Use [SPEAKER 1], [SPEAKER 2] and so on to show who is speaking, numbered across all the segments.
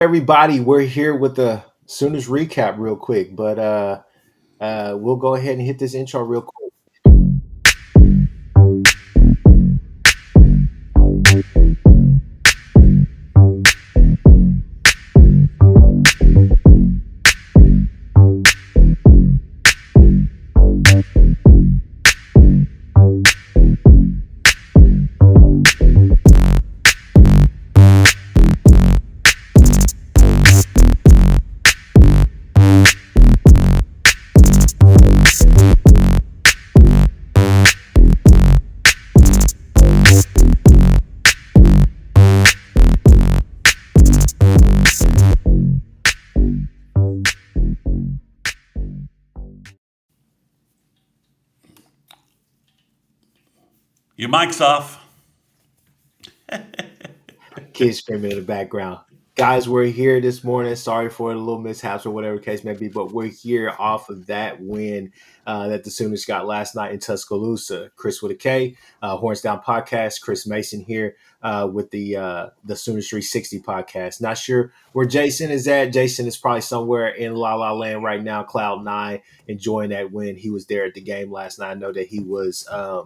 [SPEAKER 1] Everybody, we're here with the Sooners recap real quick, but we'll go ahead and hit this intro real quick.
[SPEAKER 2] Your mic's off.
[SPEAKER 1] Kids screaming in the background. Guys, we're here this morning. Sorry for the little mishaps or whatever the case may be, but we're here off of that win that the Sooners got last night in Tuscaloosa. Chris with a K, Horns Down Podcast. Chris Mason here with the Sooners 360 podcast. Not sure where Jason is at. Jason is probably somewhere in La La Land right now, Cloud Nine, enjoying that win. He was there at the game last night. I know that he was. Uh,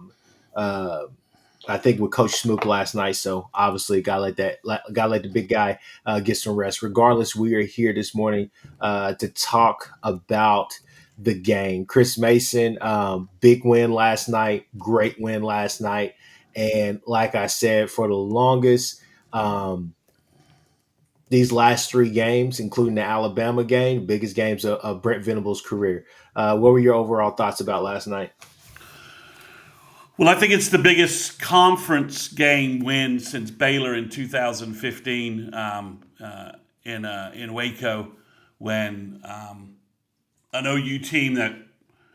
[SPEAKER 1] I think with Coach Smook last night. So obviously, gotta let the big guy get some rest. Regardless, we are here this morning to talk about the game. Chris Mason, big win last night, great win last night, and like I said, for the longest. These last three games, including the Alabama game, biggest games of Brent Venables' career. What were your overall thoughts about last night?
[SPEAKER 2] Well, I think it's the biggest conference game win since Baylor in 2015 in Waco, when an OU team that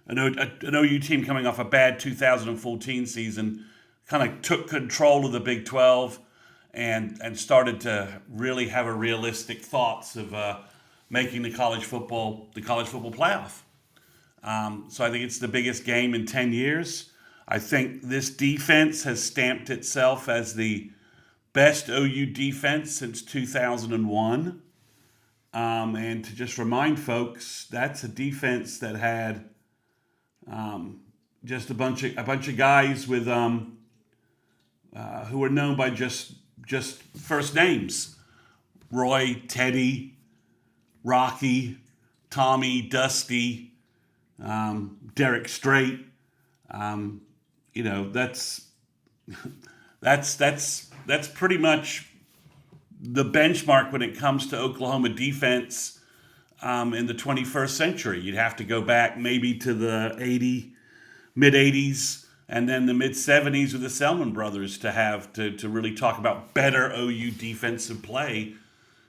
[SPEAKER 2] an OU team coming off a bad 2014 season kind of took control of the Big 12 and started to really have a realistic thoughts of making the college football playoff. So I think it's the biggest game in 10 years. I think this defense has stamped itself as the best OU defense since 2001. And to just remind folks, that's a defense that had just a bunch of guys with who were known by just first names: Roy, Teddy, Rocky, Tommy, Dusty, Derek Strait. Um, that's that's pretty much the benchmark when it comes to Oklahoma defense in the 21st century. You'd have to go back maybe to the mid 80s and then the mid 70s with the Selman brothers to have to really talk about better OU defensive play.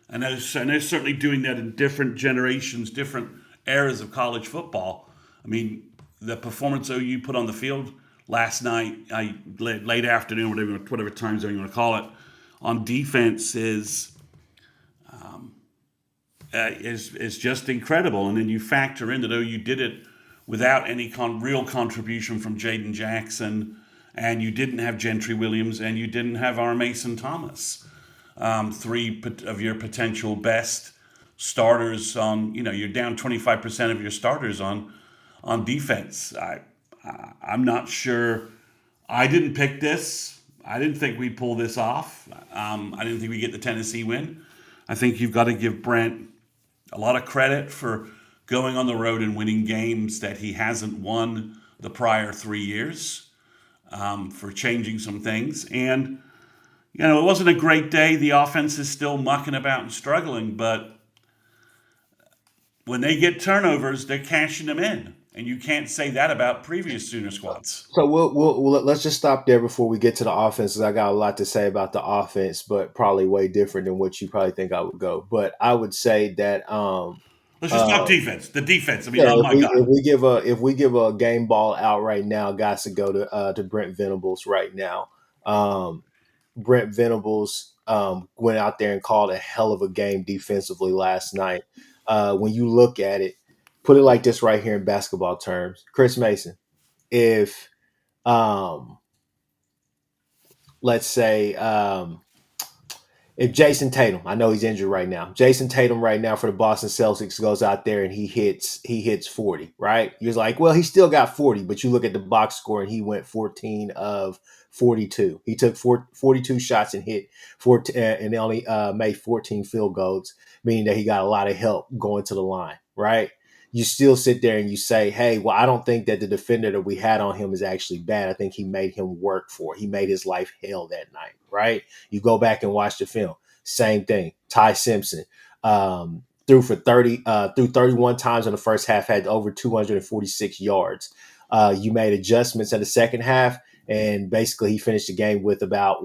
[SPEAKER 2] And they're certainly doing that in different generations, different eras of college football. I mean, the performance OU put on the field last night, late afternoon, whatever time zone you want to call it, on defense is just incredible. And then you factor in that OU did it without any real contribution from Jaden Jackson, and you didn't have Gentry Williams, and you didn't have R. Mason Thomas, three of your potential best starters on. You're down 25% of your starters on defense. I'm not sure. I didn't pick this. I didn't think we'd pull this off. I didn't think we'd get the Tennessee win. I think you've got to give Brent a lot of credit for going on the road and winning games that he hasn't won the prior 3 years, for changing some things. And, it wasn't a great day. The offense is still mucking about and struggling, but when they get turnovers, they're cashing them in. And you can't say that about previous Sooner squads.
[SPEAKER 1] So let's just stop there before we get to the offense, 'cause I got a lot to say about the offense, but probably way different than what you probably think I would go. But I would say that
[SPEAKER 2] Let's just talk
[SPEAKER 1] uh,
[SPEAKER 2] defense. The defense. I mean,
[SPEAKER 1] yeah,
[SPEAKER 2] oh
[SPEAKER 1] if
[SPEAKER 2] my
[SPEAKER 1] we
[SPEAKER 2] God.
[SPEAKER 1] if we give a game ball out right now, guys, to go to Brent Venables right now. Um, Brent Venables went out there and called a hell of a game defensively last night. When you look at it, put it like this right here in basketball terms, Chris Mason, if um, let's say if Jason Tatum, I know he's injured right now. Jason Tatum right now for the Boston Celtics goes out there and he hits 40, right? You're like, well, he still got 40, but you look at the box score and he went 14 of 42. He took 42 shots and hit and only made 14 field goals, meaning that he got a lot of help going to the line, right? You still sit there and you say, hey, well, I don't think that the defender that we had on him is actually bad. I think he made him work for it. He made his life hell that night, right? You go back and watch the film. Same thing. Ty Simpson threw for 30, threw 31 times in the first half, had over 246 yards. You made adjustments in the second half, and basically he finished the game with about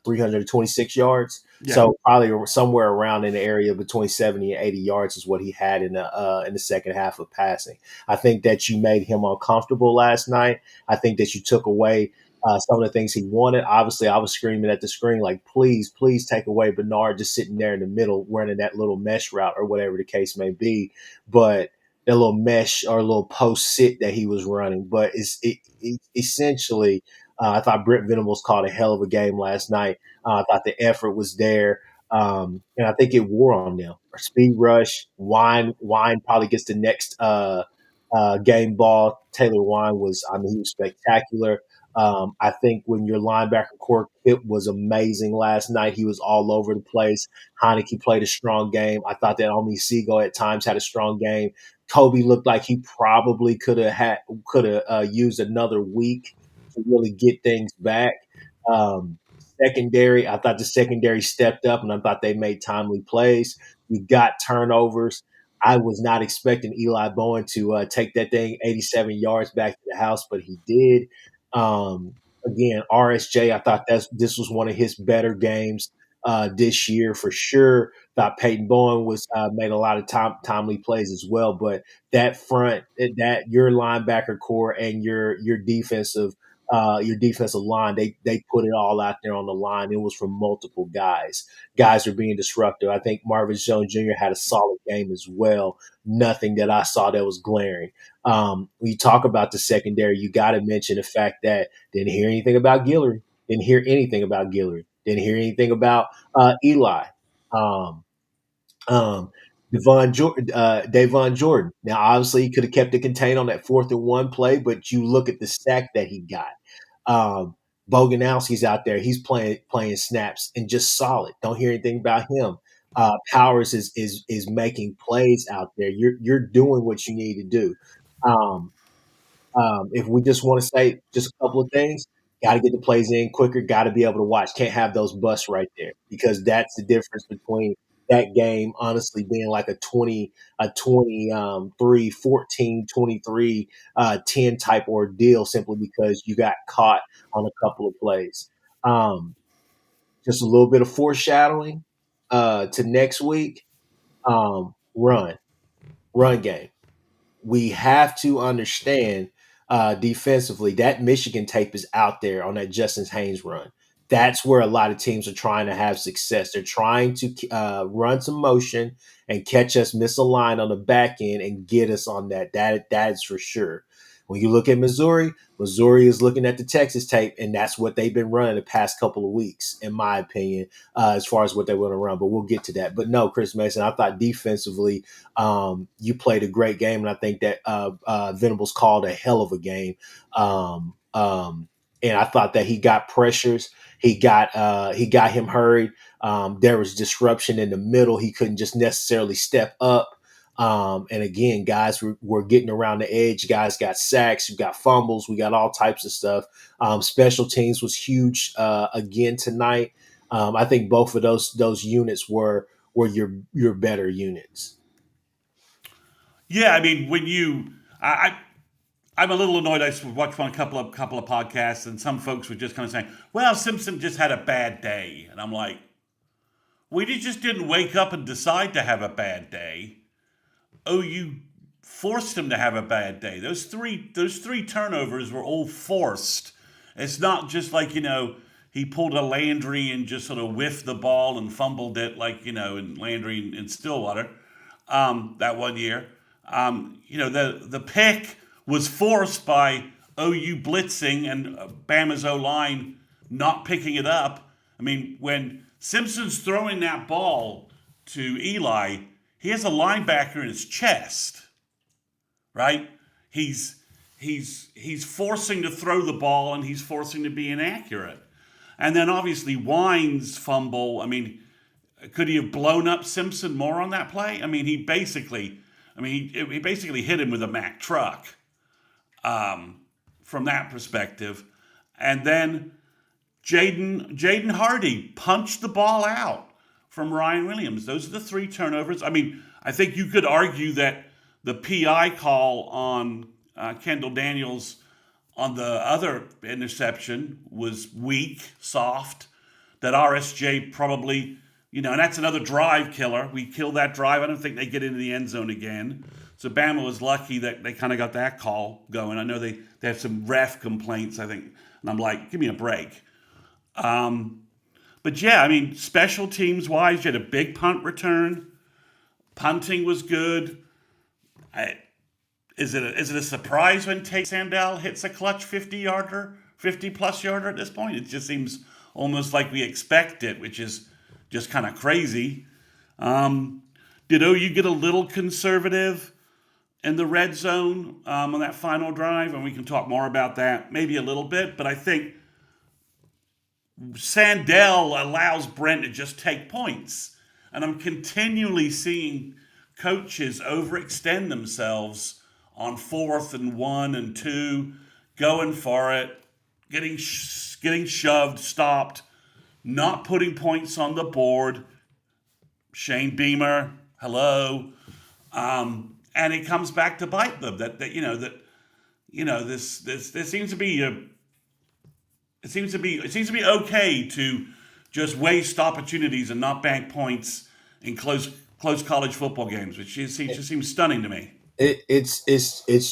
[SPEAKER 1] 326 yards.
[SPEAKER 2] Yeah.
[SPEAKER 1] So probably somewhere around in the area between 70 and 80 yards is what he had in the second half of passing. I think that you made him uncomfortable last night. I think that you took away some of the things he wanted. Obviously, I was screaming at the screen like, please, please take away Bernard just sitting there in the middle, running that little mesh route or whatever the case may be. But that little mesh or little post sit that he was running. But essentially, I thought Brent Venables called a hell of a game last night. I thought the effort was there. And I think it wore on them. Speed rush, Wine probably gets the next game ball. Taylor Wine was, I mean, he was spectacular. I think when your linebacker core Kip was amazing last night, he was all over the place. Heineke played a strong game. I thought that Omi Sigo at times had a strong game. Kobe looked like he probably could have used another week to really get things back. Um, Secondary, I thought the secondary stepped up, and I thought they made timely plays. We got turnovers. I was not expecting Eli Bowen to take that thing 87 yards back to the house, but he did. Again, RSJ, I thought this was one of his better games this year for sure. Thought Peyton Bowen was made a lot of timely plays as well, but that front, that your linebacker core and your defensive line, they put it all out there on the line. It was from multiple guys. Guys are being disruptive. I think Marvin Jones Jr. had a solid game as well. Nothing that I saw that was glaring. When you talk about the secondary, you got to mention the fact that didn't hear anything about Guillory. Didn't hear anything about Guillory. Didn't hear anything about Eli. Um, um, Devon Jordan. Now, obviously, he could have kept it contained on that 4th and 1 play, but you look at the sack that he got. Um, Boganowski's out there. He's playing snaps and just solid. Don't hear anything about him. Powers is making plays out there. You're doing what you need to do. Um, if we just want to say just a couple of things, got to get the plays in quicker, got to be able to watch. Can't have those busts right there because that's the difference between that game honestly being like a 23, 14, 23, 10 type ordeal simply because you got caught on a couple of plays. Um, just a little bit of foreshadowing to next week. Run, run game. We have to understand defensively that Michigan tape is out there on that Justin Haynes run. That's where a lot of teams are trying to have success. They're trying to run some motion and catch us misaligned on the back end and get us on that. That is for sure. When you look at Missouri, Missouri is looking at the Texas tape, and that's what they've been running the past couple of weeks, in my opinion, as far as what they want to run. But we'll get to that. But no, Chris Mason, I thought defensively you played a great game, and I think that Venables called a hell of a game. And I thought that he got pressures. He got him hurried. There was disruption in the middle. He couldn't just necessarily step up. And again, guys were getting around the edge. Guys got sacks. You got fumbles. We got all types of stuff. Special teams was huge again tonight. I think both of those units were your better units.
[SPEAKER 2] Yeah, I mean, when you, I'm a little annoyed. I watched one couple of podcasts, and some folks were just kind of saying, "Well, Simpson just had a bad day," and I'm like, "We just didn't wake up and decide to have a bad day. Oh, you forced him to have a bad day. Those three turnovers were all forced. It's not just like he pulled a Landry and just sort of whiffed the ball and fumbled it like in Landry and Stillwater that one year. The pick was forced by OU blitzing and Bama's O line not picking it up. I mean, when Simpson's throwing that ball to Eli. He has a linebacker in his chest, right? He's he's forcing to throw the ball and he's forcing to be inaccurate. And then obviously Wine's fumble. I mean, could he have blown up Simpson more on that play? I mean, he basically hit him with a Mack truck from that perspective. And then Jaden Hardy punched the ball out from Ryan Williams. Those are the three turnovers. I mean, I think you could argue that the PI call on Kendall Daniels on the other interception was weak, soft. That RSJ probably, and that's another drive killer. We kill that drive. I don't think they get into the end zone again. So Bama was lucky that they kind of got that call going. I know they have some ref complaints, I think. And I'm like, give me a break. But yeah, I mean, special teams wise, you had a big punt return. Punting was good. Is it a surprise when Tate Sandell hits a clutch 50-yarder, 50-plus yarder at this point? It just seems almost like we expect it, which is just kind of crazy. Did OU get a little conservative in the red zone on that final drive? And we can talk more about that, maybe a little bit. But I think Sandell allows Brent to just take points. And I'm continually seeing coaches overextend themselves on 4th and 1 and 2, going for it, getting shoved, stopped, not putting points on the board. Shane Beamer, hello. And it comes back to bite them. This seems to be it seems to be okay to just waste opportunities and not bank points in close college football games, which just seems stunning to me.
[SPEAKER 1] It's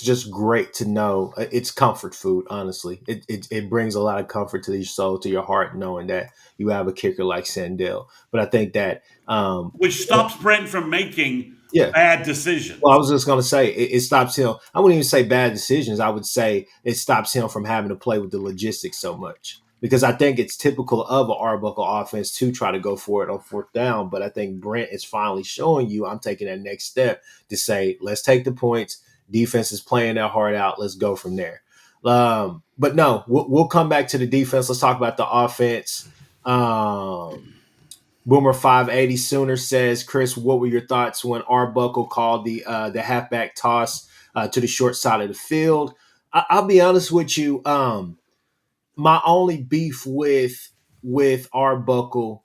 [SPEAKER 1] just great to know. It's comfort food, honestly. It brings a lot of comfort to your soul, to your heart, knowing that you have a kicker like Sandell. But I think that
[SPEAKER 2] Which stops Brent from making
[SPEAKER 1] yeah.
[SPEAKER 2] bad
[SPEAKER 1] Well, I
[SPEAKER 2] decisions.
[SPEAKER 1] was just going to say it stops him. I wouldn't even say bad decisions. I would say it stops him from having to play with the logistics so much, because I think it's typical of an Arbuckle offense to try to go for it on 4th down. But I think Brent is finally showing you I'm taking that next step to say, let's take the points. Defense is playing their heart out. Let's go from there. But no, we'll come back to the defense. Let's talk about the offense. Boomer 580 Sooner says, Chris, what were your thoughts when Arbuckle called the halfback toss to the short side of the field? I'll be honest with you. My only beef with Arbuckle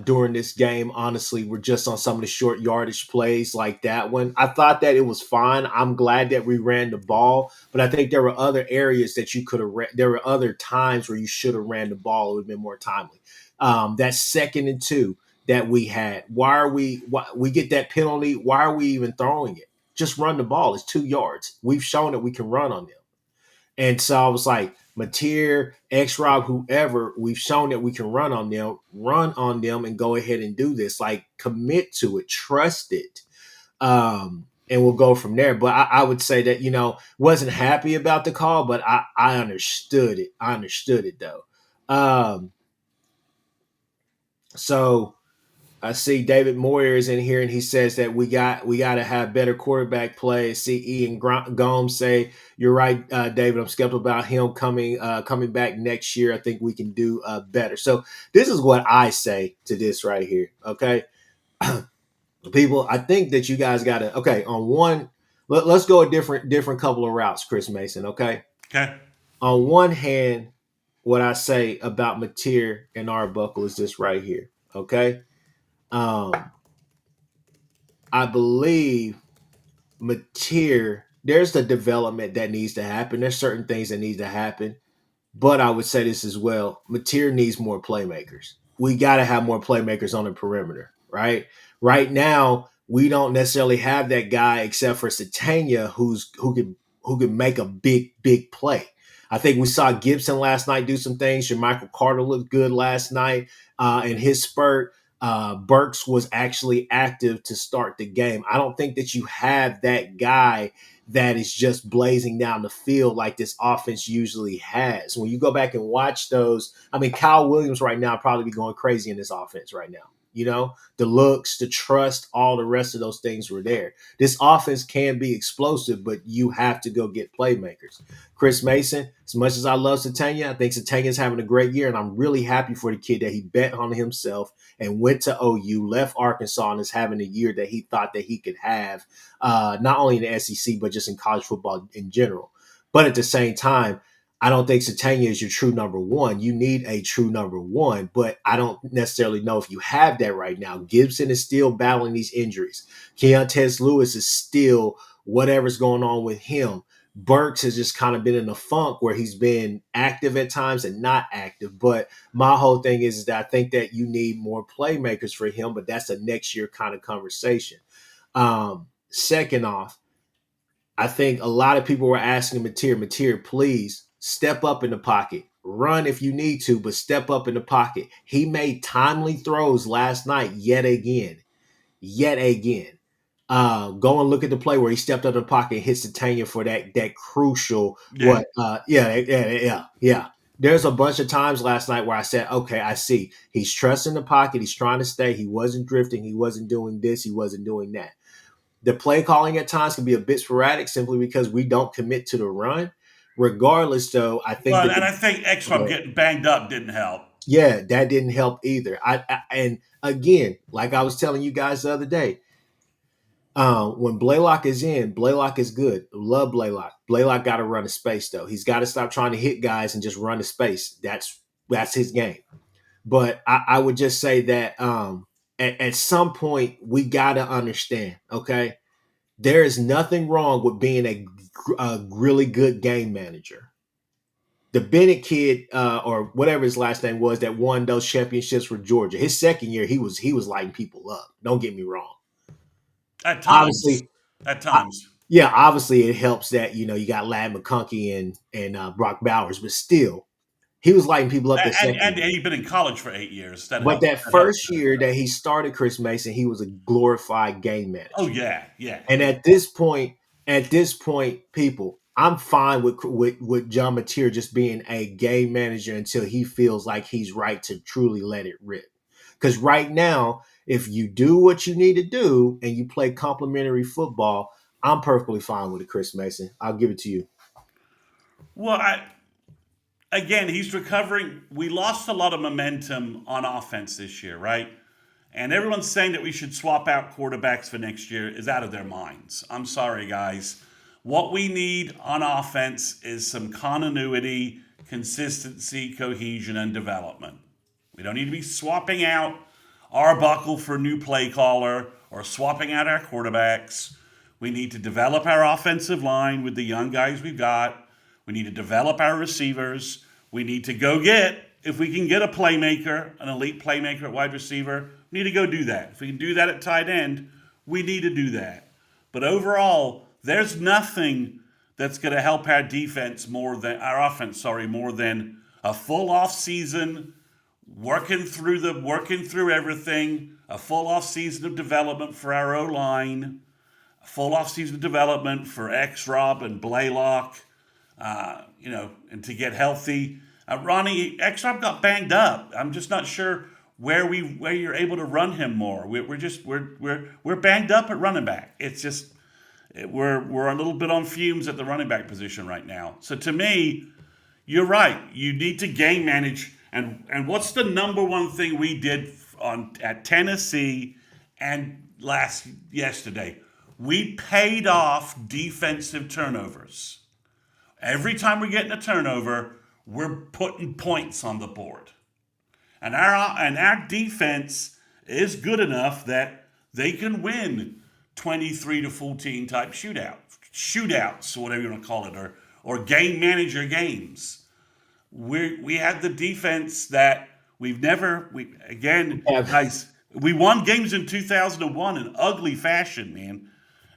[SPEAKER 1] during this game, honestly, were just on some of the short yardage plays like that one. I thought that it was fine. I'm glad that we ran the ball, but I think there were other areas that you could have. There were other times where you should have ran the ball. It would have been more timely. That 2nd and 2 that we had. Why we get that penalty? Why are we even throwing it? Just run the ball. It's 2 yards. We've shown that we can run on them. And so I was like, Mateer, X Rob, whoever, we've shown that we can run on them and go ahead and do this. Like, commit to it, trust it. And we'll go from there. But I would say that, wasn't happy about the call, but I understood it. I understood it though. So I see David Moyer is in here, and he says that we got to have better quarterback play. CE and Gomes say you're right, David. I'm skeptical about him coming back next year. I think we can do better. So this is what I say to this right here. Okay, people, I think that you guys got to on one. Let's go a different couple of routes, Chris Mason. Okay,
[SPEAKER 2] Okay.
[SPEAKER 1] on one hand, what I say about Mateer and Arbuckle is this right here. Okay. Um, I believe Mateer, there's the development that needs to happen. There's certain things that need to happen. But I would say this as well. Mateer needs more playmakers. We got to have more playmakers on the perimeter, right? Right now, we don't necessarily have that guy except for Satania who can make a big play. I think we saw Gibson last night do some things. Jermichael Carter looked good last night in his spurt. Burks was actually active to start the game. I don't think that you have that guy that is just blazing down the field like this offense usually has. When you go back and watch those, I mean, Kyle Williams right now probably be going crazy in this offense right now. You know, the looks, the trust, all the rest of those things were there. This offense can be explosive, but you have to go get playmakers. Chris Mason, as much as I love Satania, I think Satania's having a great year, and I'm really happy for the kid that he bet on himself and went to OU, left Arkansas, and is having a year that he thought that he could have, not only in the SEC, but just in college football in general. But at the same time, I don't think Satania is your true number one. You need a true number one, but I don't necessarily know if you have that right now. Gibson is still battling these injuries. Keontez Lewis is still whatever's going on with him. Burks has just kind of been in a funk where he's been active at times and not active. But my whole thing is that I think that you need more playmakers for him, but that's a next year kind of conversation. Second off, I think a lot of people were asking Mateer, please step up in the pocket. Run if you need to, but step up in the pocket. He made timely throws last night yet again. Yet again. Go and look at the play where he stepped up in the pocket and hit Satania for that crucial
[SPEAKER 2] Yeah.
[SPEAKER 1] what yeah. There's a bunch of times last night where I said, okay, I see. He's trusting the pocket, he's trying to stay, he wasn't drifting, he wasn't doing this, he wasn't doing that. The play calling at times can be a bit sporadic simply because we don't commit to the run. Regardless, though, I think
[SPEAKER 2] Well,
[SPEAKER 1] that
[SPEAKER 2] and I think Ekstrom getting banged up didn't help.
[SPEAKER 1] yeah, that didn't help either. And again, like I was telling you guys the other day, when Blaylock is in, Blaylock is good. Love Blaylock. Blaylock got to run a space though. He's got to stop trying to hit guys and just run a space. That's his game. But I would just say that at some point we got to understand. Okay, there is nothing wrong with being a really good game manager. The Bennett kid, or whatever his last name was, that won those championships for Georgia. His second year, he was lighting people up. Don't get me wrong.
[SPEAKER 2] At times.
[SPEAKER 1] Obviously,
[SPEAKER 2] At
[SPEAKER 1] I,
[SPEAKER 2] times.
[SPEAKER 1] yeah, obviously it helps that you got Lad McConkey and Brock Bowers, but still, he was lighting people up that
[SPEAKER 2] And
[SPEAKER 1] second year.
[SPEAKER 2] he'd been in college for 8 years. That
[SPEAKER 1] But
[SPEAKER 2] helped.
[SPEAKER 1] that
[SPEAKER 2] That helped.
[SPEAKER 1] first year that he started Chris Mason, he was a glorified game
[SPEAKER 2] Oh
[SPEAKER 1] manager.
[SPEAKER 2] yeah, yeah.
[SPEAKER 1] And at this point, people, I'm fine with John Mateer just being a game manager until he feels like he's right to truly let it rip. Because right now, if you do what you need to do and you play complementary football, I'm perfectly fine with it, Chris Mason. I'll give it to you.
[SPEAKER 2] Well, again, he's recovering. We lost a lot of momentum on offense this year, right? And everyone's saying that we should swap out quarterbacks for next year is out of their minds. I'm sorry, guys. What we need on offense is some continuity, consistency, cohesion, and development. We don't need to be swapping out Arbuckle for a new play caller or swapping out our quarterbacks. We need to develop our offensive line with the young guys we've got. We need to develop our receivers. We need to go get, if we can get a playmaker, an elite playmaker at wide receiver, we need to go do that. If we can do that at tight end, we need to do that. But overall, there's nothing that's going to help our defense more than our offense, sorry, more than a full off season, working through everything, a full off season of development for our O line, a full off season of development for X Rob and Blaylock, and to get healthy. Ronnie X Rob got banged up. I'm just not sure where you're able to run him more. We're banged up at running back. It's just we're a little bit on fumes at the running back position right now. So to me, you're right. You need to game manage. And what's the number one thing we did at Tennessee and yesterday? We paid off defensive turnovers. Every time we're getting a turnover, we're putting points on the board. And our defense is good enough that they can win 23-14 type shootouts, or whatever you want to call it, or game manager games. We have the defense that
[SPEAKER 1] Have
[SPEAKER 2] guys, we won games in 2001 in ugly fashion, man,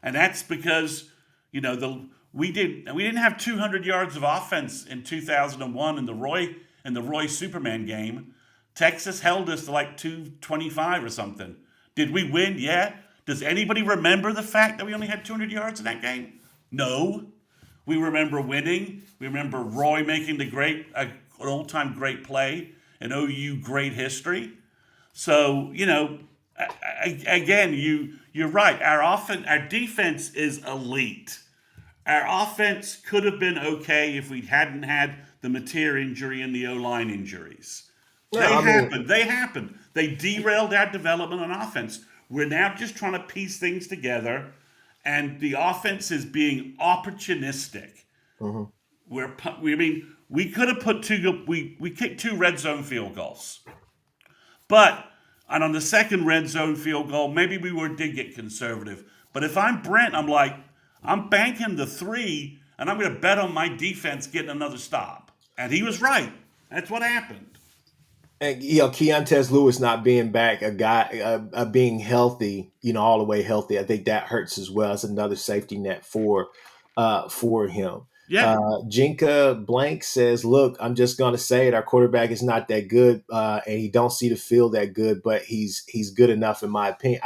[SPEAKER 2] and that's because we didn't have 200 yards of offense in 2001 in the Roy Superman game. Texas held us to like 225 or something. Did we win? Yeah. Does anybody remember the fact that we only had 200 yards in that game? No. We remember winning. We remember Roy making an all-time great play, an OU great history. So again, you're right. Our defense is elite. Our offense could have been okay if we hadn't had the Mateer injury and the O line injuries.
[SPEAKER 1] No,
[SPEAKER 2] They
[SPEAKER 1] I mean,
[SPEAKER 2] happened. They happened. They derailed our development on offense. We're now just trying to piece things together, and the offense is being opportunistic.
[SPEAKER 1] mhm.
[SPEAKER 2] We could have put we kicked two red zone field goals, but and on the second red zone field goal, maybe did get conservative. But if I'm Brent, I'm like, I'm banking the three, and I'm going to bet on my defense getting another stop. And he was right. That's what happened.
[SPEAKER 1] And Keontae Lewis not being back, a guy being healthy, all the way healthy. I think that hurts as well. It's another safety net for him.
[SPEAKER 2] Yeah.
[SPEAKER 1] Jinka Blank says, "Look, I'm just gonna say it. Our quarterback is not that good, and he don't see the field that good, but he's good enough in my opinion."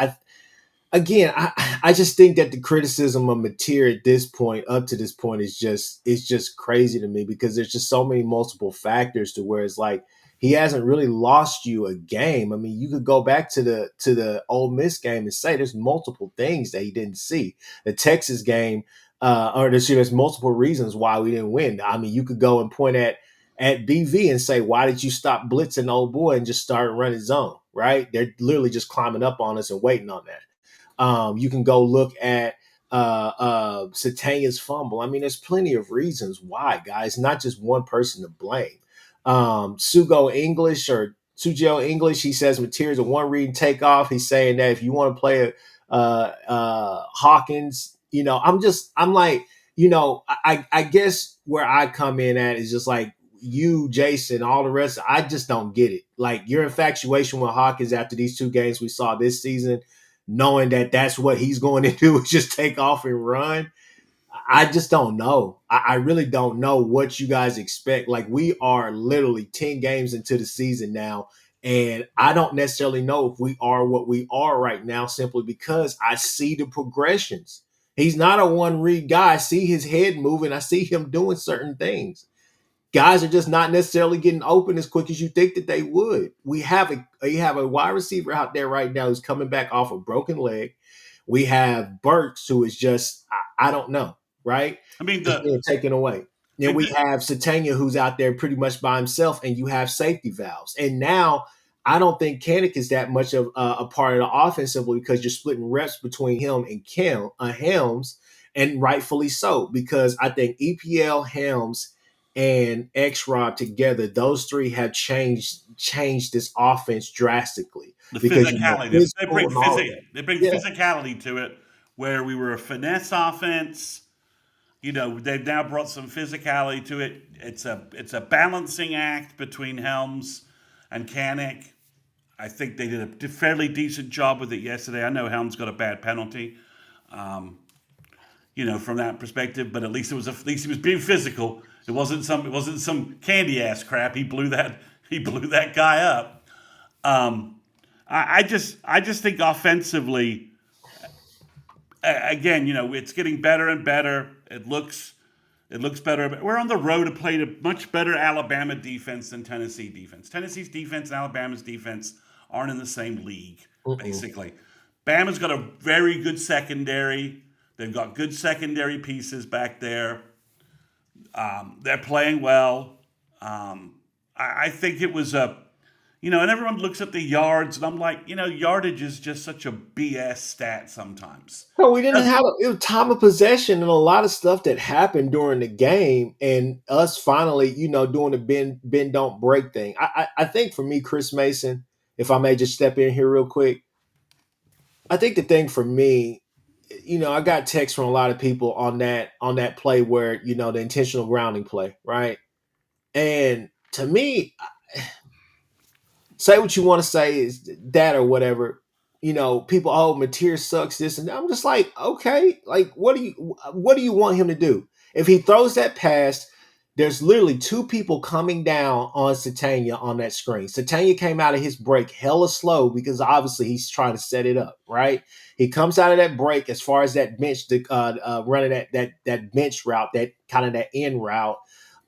[SPEAKER 1] I just think that the criticism of Mateer at this point, up to this point, is just crazy to me because there's just so many multiple factors to where it's like he hasn't really lost you a game. I mean, you could go back to the Ole Miss game and say there's multiple things that he didn't see. The Texas game, or there's multiple reasons why we didn't win. I mean, you could go and point at BV and say, why did you stop blitzing old boy and just start running zone? Right? They're literally just climbing up on us and waiting on that. You can go look at Satanya's fumble. I mean, there's plenty of reasons why, guys. Not just one person to blame. Sugo English or Sujio English, he says materials a one read and take off. He's saying that if you want to play Hawkins, I'm like, I guess where I come in at is just like you, Jason, all the rest. I just don't get it. Like your infatuation with Hawkins after these two games we saw this season, knowing that that's what he's going to do is just take off and run. I just don't know. I really don't know what you guys expect. Like we are literally 10 games into the season now. And I don't necessarily know if we are what we are right now simply because I see the progressions. He's not a one read guy. I see his head moving. I see him doing certain things. Guys are just not necessarily getting open as quick as you think that they would. We have a wide receiver out there right now who's coming back off a broken leg. We have Burks, who is just I don't know, right?
[SPEAKER 2] I mean
[SPEAKER 1] Just being taken away.
[SPEAKER 2] I
[SPEAKER 1] Then
[SPEAKER 2] mean
[SPEAKER 1] we
[SPEAKER 2] the,
[SPEAKER 1] have Satania, who's out there pretty much by himself, and you have safety valves. And now I don't think Kanik is that much of a part of the offense simply because you're splitting reps between him and Helms, and rightfully so because I think EPL Helms and X Rod together, those three have changed this offense drastically
[SPEAKER 2] the
[SPEAKER 1] because
[SPEAKER 2] physicality.
[SPEAKER 1] physical and all of that.
[SPEAKER 2] They bring
[SPEAKER 1] Yeah,
[SPEAKER 2] physicality to it where we were a finesse offense. They've now brought some physicality to it. It's a balancing act between Helms and Kanik. I think they did a fairly decent job with it yesterday. I know Helms got a bad penalty, from that perspective, but at least he was being physical. It wasn't some candy ass crap. He blew that guy up. I just think offensively, again, it's getting better and better. It looks better. But we're on the road to play a much better Alabama defense than Tennessee defense. Tennessee's defense and Alabama's defense aren't in the same league,
[SPEAKER 1] mm-mm.
[SPEAKER 2] basically. Bama's got a very good secondary. They've got good secondary pieces back there. They're playing well. I think it was and everyone looks at the yards, and I'm like, yardage is just such a BS stat sometimes.
[SPEAKER 1] No, we didn't have it was time of possession and a lot of stuff that happened during the game, and us finally, doing the bend don't break thing. I think for me, Chris Mason, if I may just step in here real quick, I think the thing for me, I got texts from a lot of people on that play where the intentional grounding play, right? And to me, say what you want to say is that or whatever. People, oh, Mateer sucks this, and I'm just like, okay, like what do you want him to do? If he throws that pass, there's literally two people coming down on Satania on that screen. Satania came out of his break hella slow because obviously he's trying to set it up, right? He comes out of that break as far as that bench, running that bench route, that kind of that end route,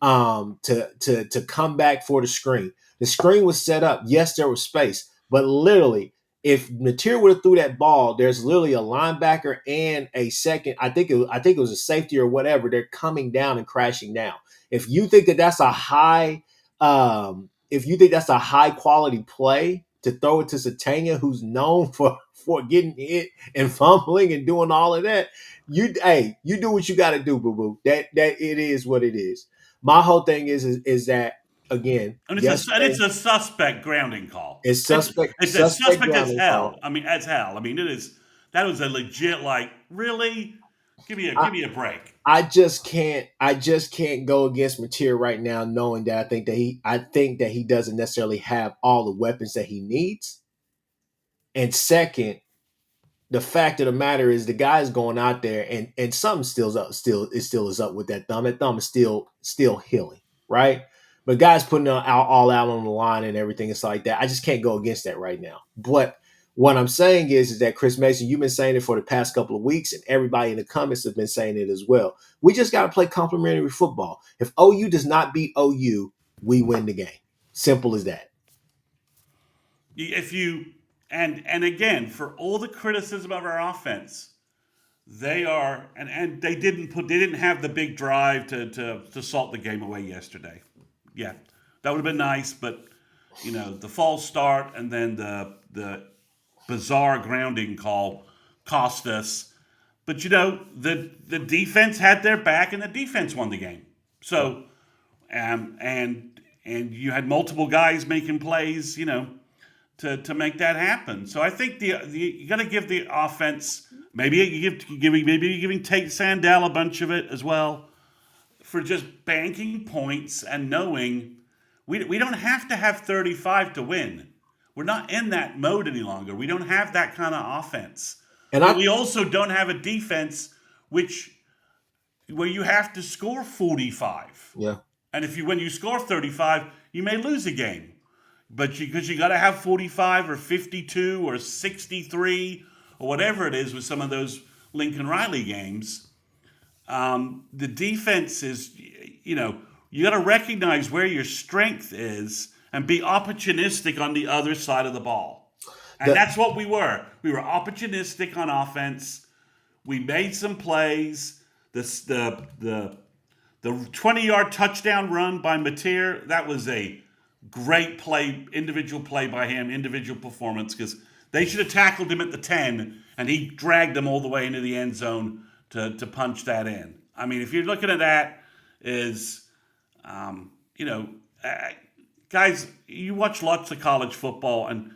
[SPEAKER 1] to come back for the screen. The screen was set up. Yes, there was space, but literally, if Material would have threw that ball, there's literally a linebacker and a second. I think it was a safety or whatever. They're coming down and crashing down. If you think that that's a high, if you think that's a high quality play to throw it to Satania, who's known for getting hit and fumbling and doing all of that, you do what you got to do, boo boo. That it is what it is. My whole thing is that again,
[SPEAKER 2] And it's
[SPEAKER 1] yesterday
[SPEAKER 2] a suspect grounding call.
[SPEAKER 1] it's
[SPEAKER 2] It's
[SPEAKER 1] suspect
[SPEAKER 2] it's a
[SPEAKER 1] suspect
[SPEAKER 2] suspect as
[SPEAKER 1] grounding
[SPEAKER 2] hell.
[SPEAKER 1] call.
[SPEAKER 2] I mean, as hell. I mean, it is that was a legit like really.
[SPEAKER 1] I,
[SPEAKER 2] Give me a break.
[SPEAKER 1] I just can't go against Mateer right now, knowing that I think that he doesn't necessarily have all the weapons that he needs. And second, the fact of the matter is the guy's going out there and something still is up with that thumb. That thumb is still healing, right? But guys putting all out on the line and everything, it's like that. I just can't go against that right now. But what I'm saying is that Chris Mason, you've been saying it for the past couple of weeks, and everybody in the comments have been saying it as well. We just got to play complementary football. If OU does not beat OU, we win the game. Simple as that.
[SPEAKER 2] If you and again for all the criticism of our offense, they are and they didn't have the big drive to salt the game away yesterday. Yeah, that would have been nice, but the false start and then the bizarre grounding call cost us. But the defense had their back and the defense won the game. So and you had multiple guys making plays, to make that happen. So I think the you got to give the offense maybe you're giving Tate Sandell a bunch of it as well for just banking points and knowing we don't have to have 35 to win. We're not in that mode any longer. We don't have that kind of offense.
[SPEAKER 1] And
[SPEAKER 2] But
[SPEAKER 1] I
[SPEAKER 2] we also don't have a defense which where you have to score 45.
[SPEAKER 1] yeah.
[SPEAKER 2] And if you when you score 35, you may lose a game. But because you got to have 45 or 52 or 63 or whatever it is with some of those Lincoln Riley games, the defense is, you got to recognize where your strength is and be opportunistic on the other side of the ball. And
[SPEAKER 1] The,
[SPEAKER 2] that's what we were. We were opportunistic on offense. We made some plays. The 20-yard touchdown run by Mateer, that was a great play, individual play by him, individual performance, because they should have tackled him at the 10, and he dragged them all the way into the end zone to punch that in. I mean, if you're looking at that is, guys, you watch lots of college football, and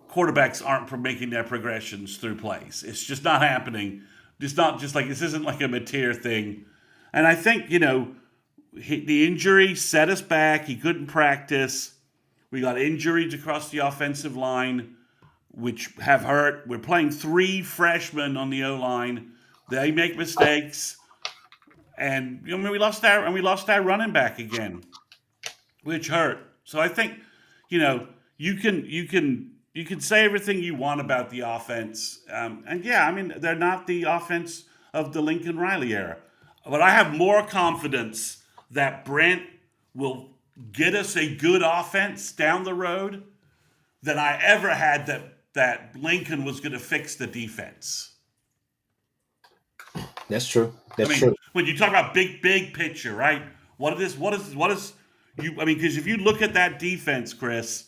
[SPEAKER 2] quarterbacks aren't making their progressions through plays. It's just not happening. It's not just like, this isn't like a Mateer thing. And I think, the injury set us back. He couldn't practice. We got injuries across the offensive line, which have hurt. We're playing 3 freshmen on the O-line. They make mistakes. And we lost our running back again, which hurt. So I think, you can say everything you want about the offense. And yeah, I mean, they're not the offense of the Lincoln Riley era. But I have more confidence that Brent will get us a good offense down the road than I ever had that Lincoln was going to fix the defense.
[SPEAKER 1] that's true.
[SPEAKER 2] I
[SPEAKER 1] That's
[SPEAKER 2] mean,
[SPEAKER 1] true.
[SPEAKER 2] when you talk about big picture, right? What is you? I mean, because if you look at that defense, Chris,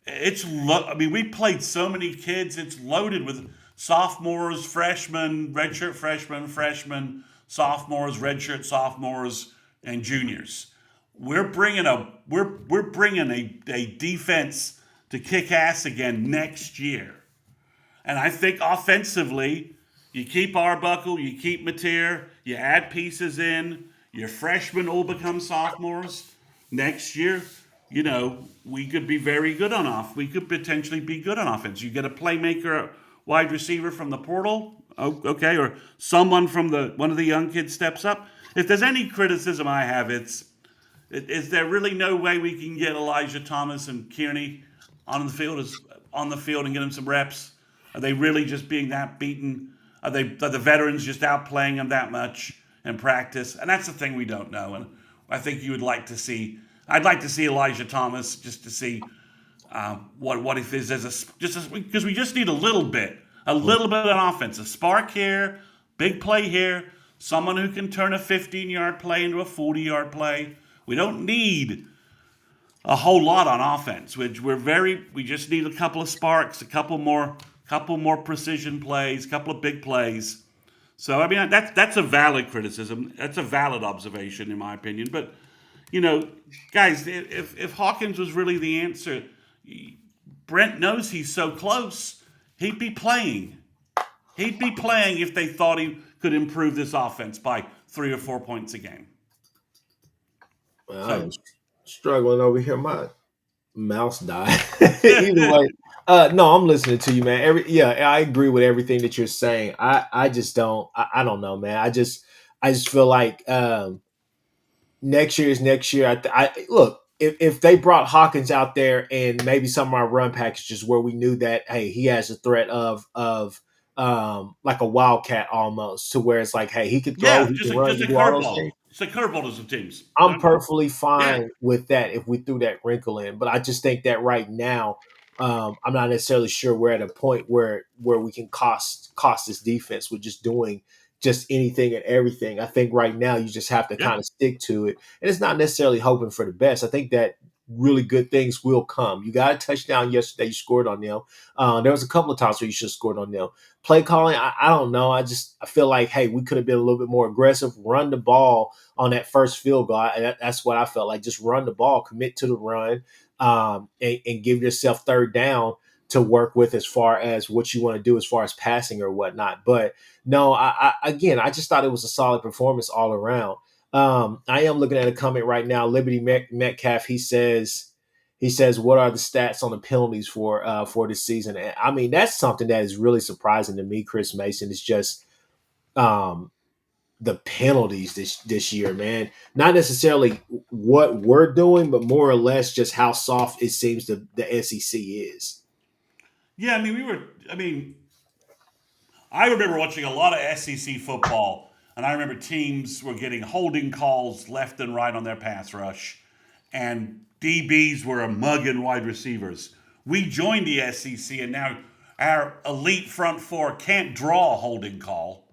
[SPEAKER 2] I mean, we played so many kids. It's loaded with sophomores, freshmen, redshirt freshmen, sophomores, redshirt sophomores, and juniors. We're bringing a defense to kick ass again next year, and I think offensively, you keep Arbuckle, you keep Mateer, you add pieces in. Your freshmen all become sophomores next year. We could be very good on off. We could potentially be good on offense. You get a playmaker, wide receiver from the portal, okay, or someone from one of the young kids steps up. If there's any criticism I have, it's Is there really no way we can get Elijah Thomas and Kearney on the field and get them some reps? Are they really just being that beaten? Are the veterans just outplaying them that much in practice? And that's the thing we don't know. And I think you would like to see. I'd like to see Elijah Thomas just to see what if is as because we just need a little bit of offense, a spark here, big play here, someone who can turn a 15-yard play into a 40-yard play. We don't need a whole lot on offense, which we just need a couple of sparks, a couple more precision plays, a couple of big plays. So I mean that's a valid criticism. That's a valid observation in my opinion. But you know, guys, if Hawkins was really the answer, Brent knows he's so close. He'd be playing. He'd be playing if they thought he could improve this offense by 3 or 4 points a game.
[SPEAKER 1] Well, I am
[SPEAKER 2] So
[SPEAKER 1] struggling over here. My mouse died. Either way, no, I'm listening to you, man. Yeah, I agree with everything that you're saying. I just don't. I don't know, man. I just feel like next year is next year. I look if they brought Hawkins out there and maybe some of our run packages where we knew that hey he has a threat of like a wildcat almost to where it's like hey he can throw,
[SPEAKER 2] yeah,
[SPEAKER 1] he can run, he
[SPEAKER 2] just a
[SPEAKER 1] can do all those
[SPEAKER 2] curveball.
[SPEAKER 1] things.
[SPEAKER 2] It's a curveball to some teams.
[SPEAKER 1] I'm perfectly
[SPEAKER 2] Yeah,
[SPEAKER 1] fine with that if we threw that wrinkle in, but I just think that right now, I'm not necessarily sure we're at a point where we can cost this defense with just doing just anything and everything. I think right now you just have to
[SPEAKER 2] yeah,
[SPEAKER 1] kind of stick to it, and it's not necessarily hoping for the best. I think that really good things will come. You got a touchdown yesterday. You scored on them. There was a couple of times where you should have scored on them. Play calling, I don't know. I feel like hey, we could have been a little bit more aggressive, run the ball on that first field goal. That's what I felt like. Just run the ball, commit to the run, and give yourself third down to work with as far as what you want to do as far as passing or whatnot. But no, again, I just thought it was a solid performance all around. I am looking at a comment right now. Liberty Metcalf, he says, "What are the stats on the penalties for this season?" And I mean, that's something that is really surprising to me. Chris Mason is just um, the penalties this year, man. Not necessarily what we're doing, but more or less just how soft it seems the SEC is.
[SPEAKER 2] yeah. I mean, we were. I mean, I remember watching a lot of SEC football, and I remember teams were getting holding calls left and right on their pass rush, and DBs were a mugging wide receivers. We joined the SEC, and now our elite front four can't draw a holding call,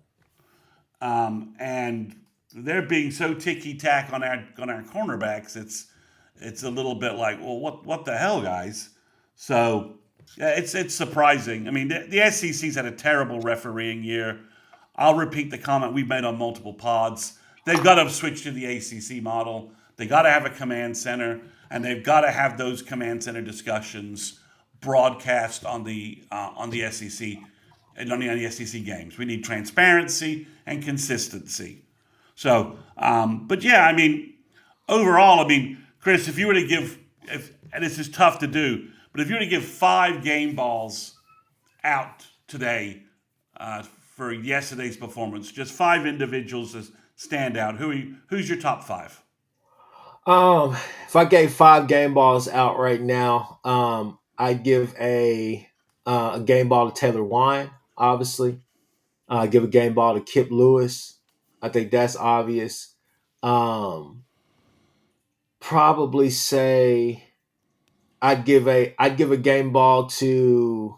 [SPEAKER 2] and they're being so ticky tack on our cornerbacks. It's a little bit like, well, what the hell, guys? So yeah, it's surprising. I mean, the SEC's had a terrible refereeing year. I'll repeat the comment we've made on multiple pods. They've got to switch to the ACC model. They got to have a command center, and they've got to have those command center discussions broadcast on the SEC and on the SEC games. We need transparency and consistency. So, but yeah, I mean, overall, I mean, Chris, if you were to give, and this is tough to do, but if you were to give 5 game balls out today for yesterday's performance, just 5 individuals as stand out, who's your top 5?
[SPEAKER 1] If I gave 5 game balls out right now, I'd give a game ball to Taylor Wine, obviously. Give a game ball to Kip Lewis. I think that's obvious. Um, Probably say I'd give a game ball to.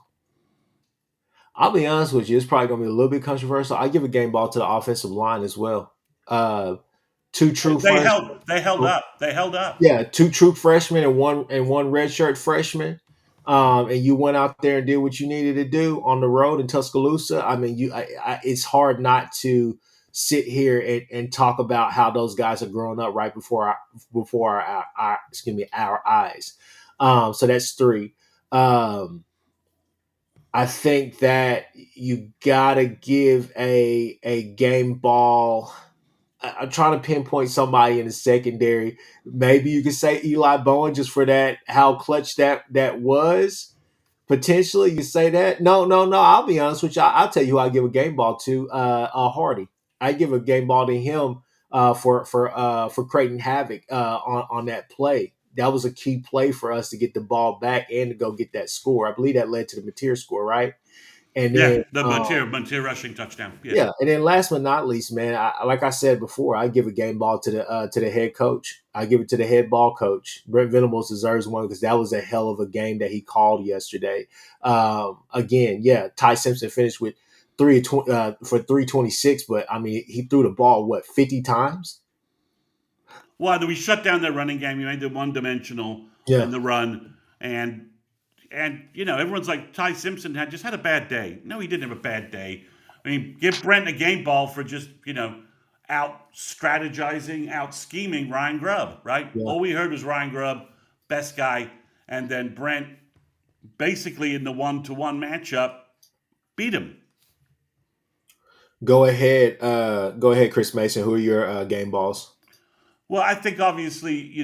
[SPEAKER 1] I'll be honest with you, it's probably gonna be a little bit controversial. I give a game ball to the offensive line as well. Uh, two true freshmen.
[SPEAKER 2] They held up. They held up.
[SPEAKER 1] Yeah, two true freshmen and one redshirt freshman. And you went out there and did what you needed to do on the road in Tuscaloosa. I mean, it's hard not to sit here and talk about how those guys are growing up right before our excuse me our eyes. So that's three. Um, I think that you gotta give a game ball. I'm trying to pinpoint somebody in the secondary. Maybe you could say Eli Bowen just for that how clutch that was. Potentially, you say that. No, no, no. I'll be honest with you. I'll tell you who I give a game ball to. Hardy. I give a game ball to him for creating havoc on that play. That was a key play for us to get the ball back and to go get that score. I believe that led to the Mateer score, right? And
[SPEAKER 2] Yeah,
[SPEAKER 1] then
[SPEAKER 2] the Mateer rushing touchdown. Yeah.
[SPEAKER 1] yeah, and then last but not least, man, like I said before, I give a game ball to the head coach. I give it to the head ball coach. Brent Venables deserves one because that was a hell of a game that he called yesterday. Again, yeah, Ty Simpson finished with for 326, but I mean he threw the ball what 50 times.
[SPEAKER 2] Well, we shut down their running game. You made them one dimensional
[SPEAKER 1] Yeah,
[SPEAKER 2] in the run, and everyone's like Ty Simpson had just had a bad day. No, he didn't have a bad day. I mean, give Brent a game ball for just out strategizing, out scheming Ryan Grubb. Right?
[SPEAKER 1] yeah.
[SPEAKER 2] All we heard was Ryan Grubb, best guy, and then Brent basically in the 1-to-1 matchup beat him.
[SPEAKER 1] Go ahead, Chris Mason. Who are your game balls?
[SPEAKER 2] Well, I think obviously,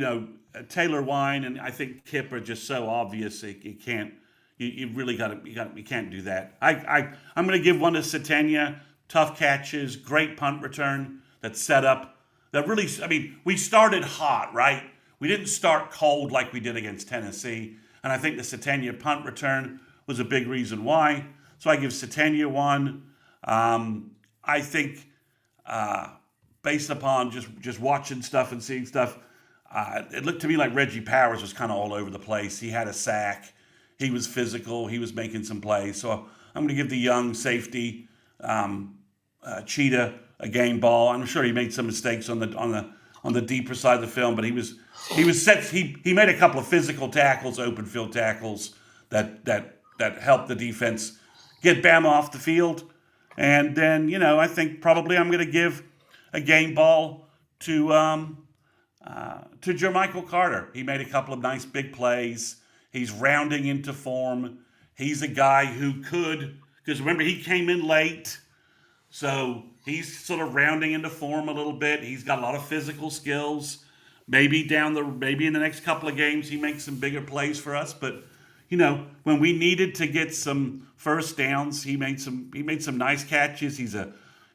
[SPEAKER 2] Taylor Wine and I think Kip are just so obvious. You can't, you really got to, you can't do that. I'm going to give one to Satania. Tough catches, great punt return that set up. That really, I mean, we started hot, right? We didn't start cold like we did against Tennessee. And I think the Satania punt return was a big reason why. So I give Satania one. I think uh, based upon just watching stuff and seeing stuff, it looked to me like Reggie Powers was kind of all over the place. He had a sack, he was physical, he was making some plays. So I'm going to give the young safety Cheetah a game ball. I'm sure he made some mistakes on the deeper side of the film, but he was set. He made a couple of physical tackles, open field tackles that helped the defense get Bama off the field. And then I think probably I'm going to give a game ball to Jermichael Carter. He made a couple of nice big plays. He's rounding into form. He's a guy who could, because remember he came in late, so he's sort of rounding into form a little bit. He's got a lot of physical skills. Maybe in the next couple of games he makes some bigger plays for us. But when we needed to get some first downs, he made some nice catches.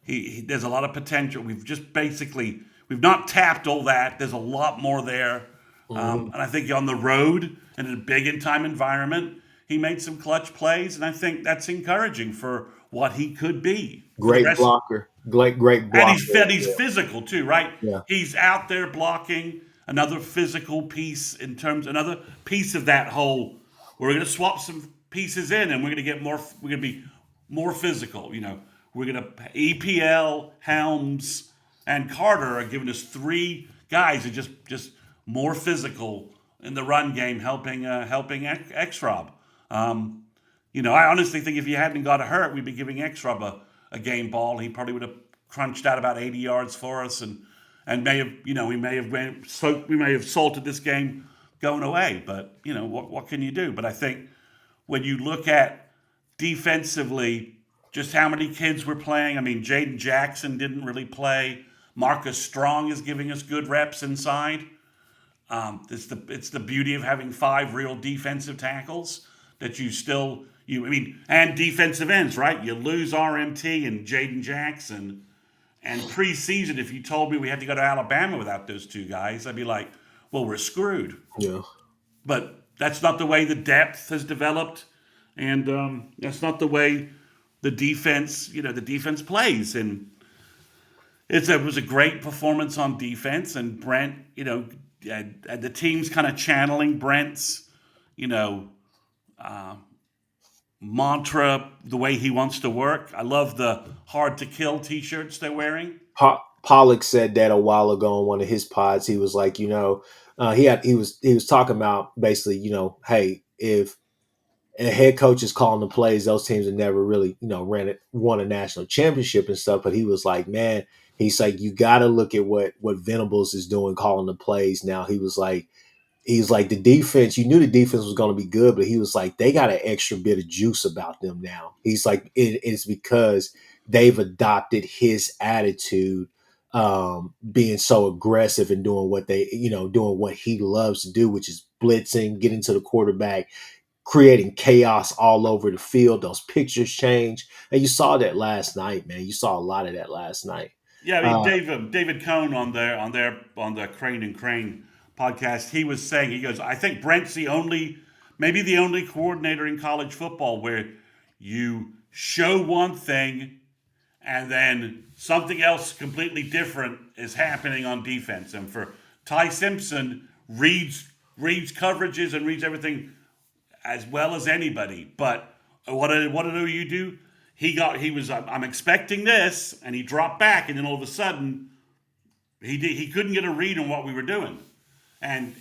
[SPEAKER 2] There's a lot of potential. We've not tapped all that. There's a lot more there.
[SPEAKER 1] Mhm.
[SPEAKER 2] And I think on the road and in a big in time environment, he made some clutch plays, and I think that's encouraging for what he could be for the
[SPEAKER 1] Great
[SPEAKER 2] rest.
[SPEAKER 1] blocker, great
[SPEAKER 2] And
[SPEAKER 1] blocker.
[SPEAKER 2] he's physical too, right?
[SPEAKER 1] Yeah,
[SPEAKER 2] He's out there blocking. Another physical piece another piece of that whole. We're going to swap some pieces in, and we're going to get more. We're going to be more physical. We're going to EPL, Helms, and Carter are giving us three guys who just more physical in the run game, helping X-Rob. I honestly think if you hadn't got hurt, we'd be giving X-Rob a game ball. He probably would have crunched out about 80 yards for us, and may have we may have salted this game going away. But what can you do? But I think when you look at defensively, just how many kids were playing. I mean, Jaden Jackson didn't really play. Marcus Strong is giving us good reps inside. It's the beauty of having five real defensive tackles that and defensive ends, right? You lose RMT and Jaden Jackson, and preseason, if you told me we had to go to Alabama without those two guys, I'd be like, well, we're screwed.
[SPEAKER 1] yeah.
[SPEAKER 2] But that's not the way the depth has developed, and that's not the way the defense plays. And it was a great performance on defense, and Brent, and the team's kind of channeling Brent's, you know, mantra, the way he wants to work. I love the hard to kill T-shirts they're wearing.
[SPEAKER 1] Pollock said that a while ago on one of his pods. He was like, he was talking about basically, hey, if a head coach is calling the plays, those teams have never really, won a national championship and stuff. But he was like, man, he's like, you got to look at what Venables is doing, calling the plays now. He's like the defense. You knew the defense was going to be good, but he was like they got an extra bit of juice about them now. He's like it's because they've adopted his attitude, being so aggressive and doing what doing what he loves to do, which is blitzing, getting to the quarterback, creating chaos all over the field. Those pictures change, and you saw that last night, man. You saw a lot of that last night.
[SPEAKER 2] Yeah, I mean David Cohn on the Crane and Crane podcast, he was saying, he goes, I think Brent's the only, maybe the only coordinator in college football where you show one thing and then something else completely different is happening on defense. And for Ty Simpson, reads coverages and reads everything as well as anybody. But what did OU do? He was, I'm expecting this, and he dropped back, and then all of a sudden he couldn't get a read on what we were doing. And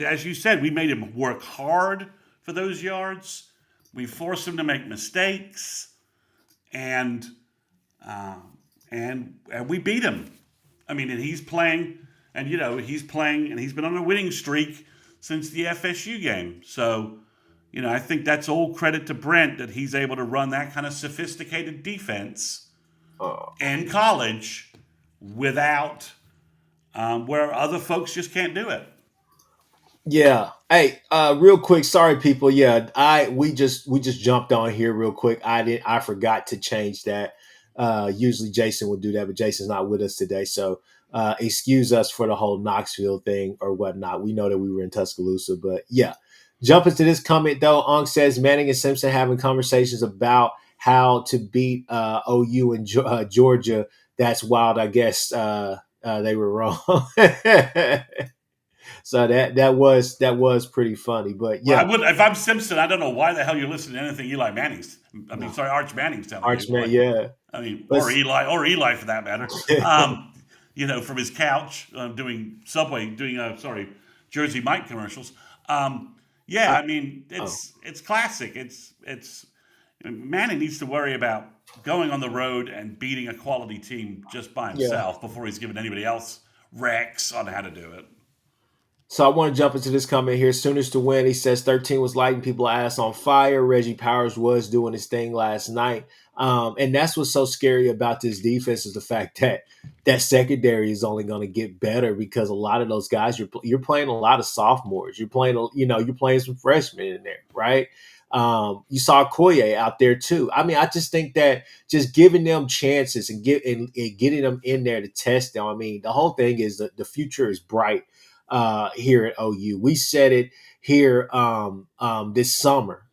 [SPEAKER 2] as you said, we made him work hard for those yards. We forced him to make mistakes, and uh, and we beat him. I mean, and he's playing, and he's playing, and he's been on a winning streak since the FSU game. So, I think that's all credit to Brent that he's able to run that kind of sophisticated defense
[SPEAKER 1] Uh,
[SPEAKER 2] in college without where other folks just can't do it.
[SPEAKER 1] Yeah. Hey, real quick, sorry people. Yeah, we just jumped on here real quick. I forgot to change that. Usually Jason would do that, but Jason's not with us today. So excuse us for the whole Knoxville thing or whatnot. We know that we were in Tuscaloosa, but yeah. Jumping to this comment though, Ong says Manning and Simpson having conversations about how to beat OU and Georgia. That's wild. I guess they were wrong. So that was pretty funny. But
[SPEAKER 2] Well, I
[SPEAKER 1] yeah,
[SPEAKER 2] would if I'm Simpson. I don't know why the hell you're listening to anything Eli Manning's. I mean,
[SPEAKER 1] no,
[SPEAKER 2] sorry, Arch Manning's telling you.
[SPEAKER 1] Archman,
[SPEAKER 2] Like,
[SPEAKER 1] yeah.
[SPEAKER 2] I mean,
[SPEAKER 1] But
[SPEAKER 2] Or Eli for that matter. Um, from his couch doing Subway, doing Jersey Mike commercials. Yeah,
[SPEAKER 1] I,
[SPEAKER 2] I mean,
[SPEAKER 1] oh
[SPEAKER 2] it's classic. It's Manning needs to worry about going on the road and beating a quality team just by
[SPEAKER 1] yeah.
[SPEAKER 2] himself before he's giving anybody else recs on how to do it.
[SPEAKER 1] So I want to jump into this comment here. Sooners to win. He says 13 was lighting people ass on fire. Reggie Powers was doing his thing last night. And that's what's so scary about this defense is the fact that that secondary is only going to get better because a lot of those guys you're playing a lot of sophomores. You're playing some freshmen in there, right? You saw Koye out there too. I mean, I just think that just giving them chances and getting them in there to test them. I mean, the whole thing is that the future is bright here at OU. We said it here this summer,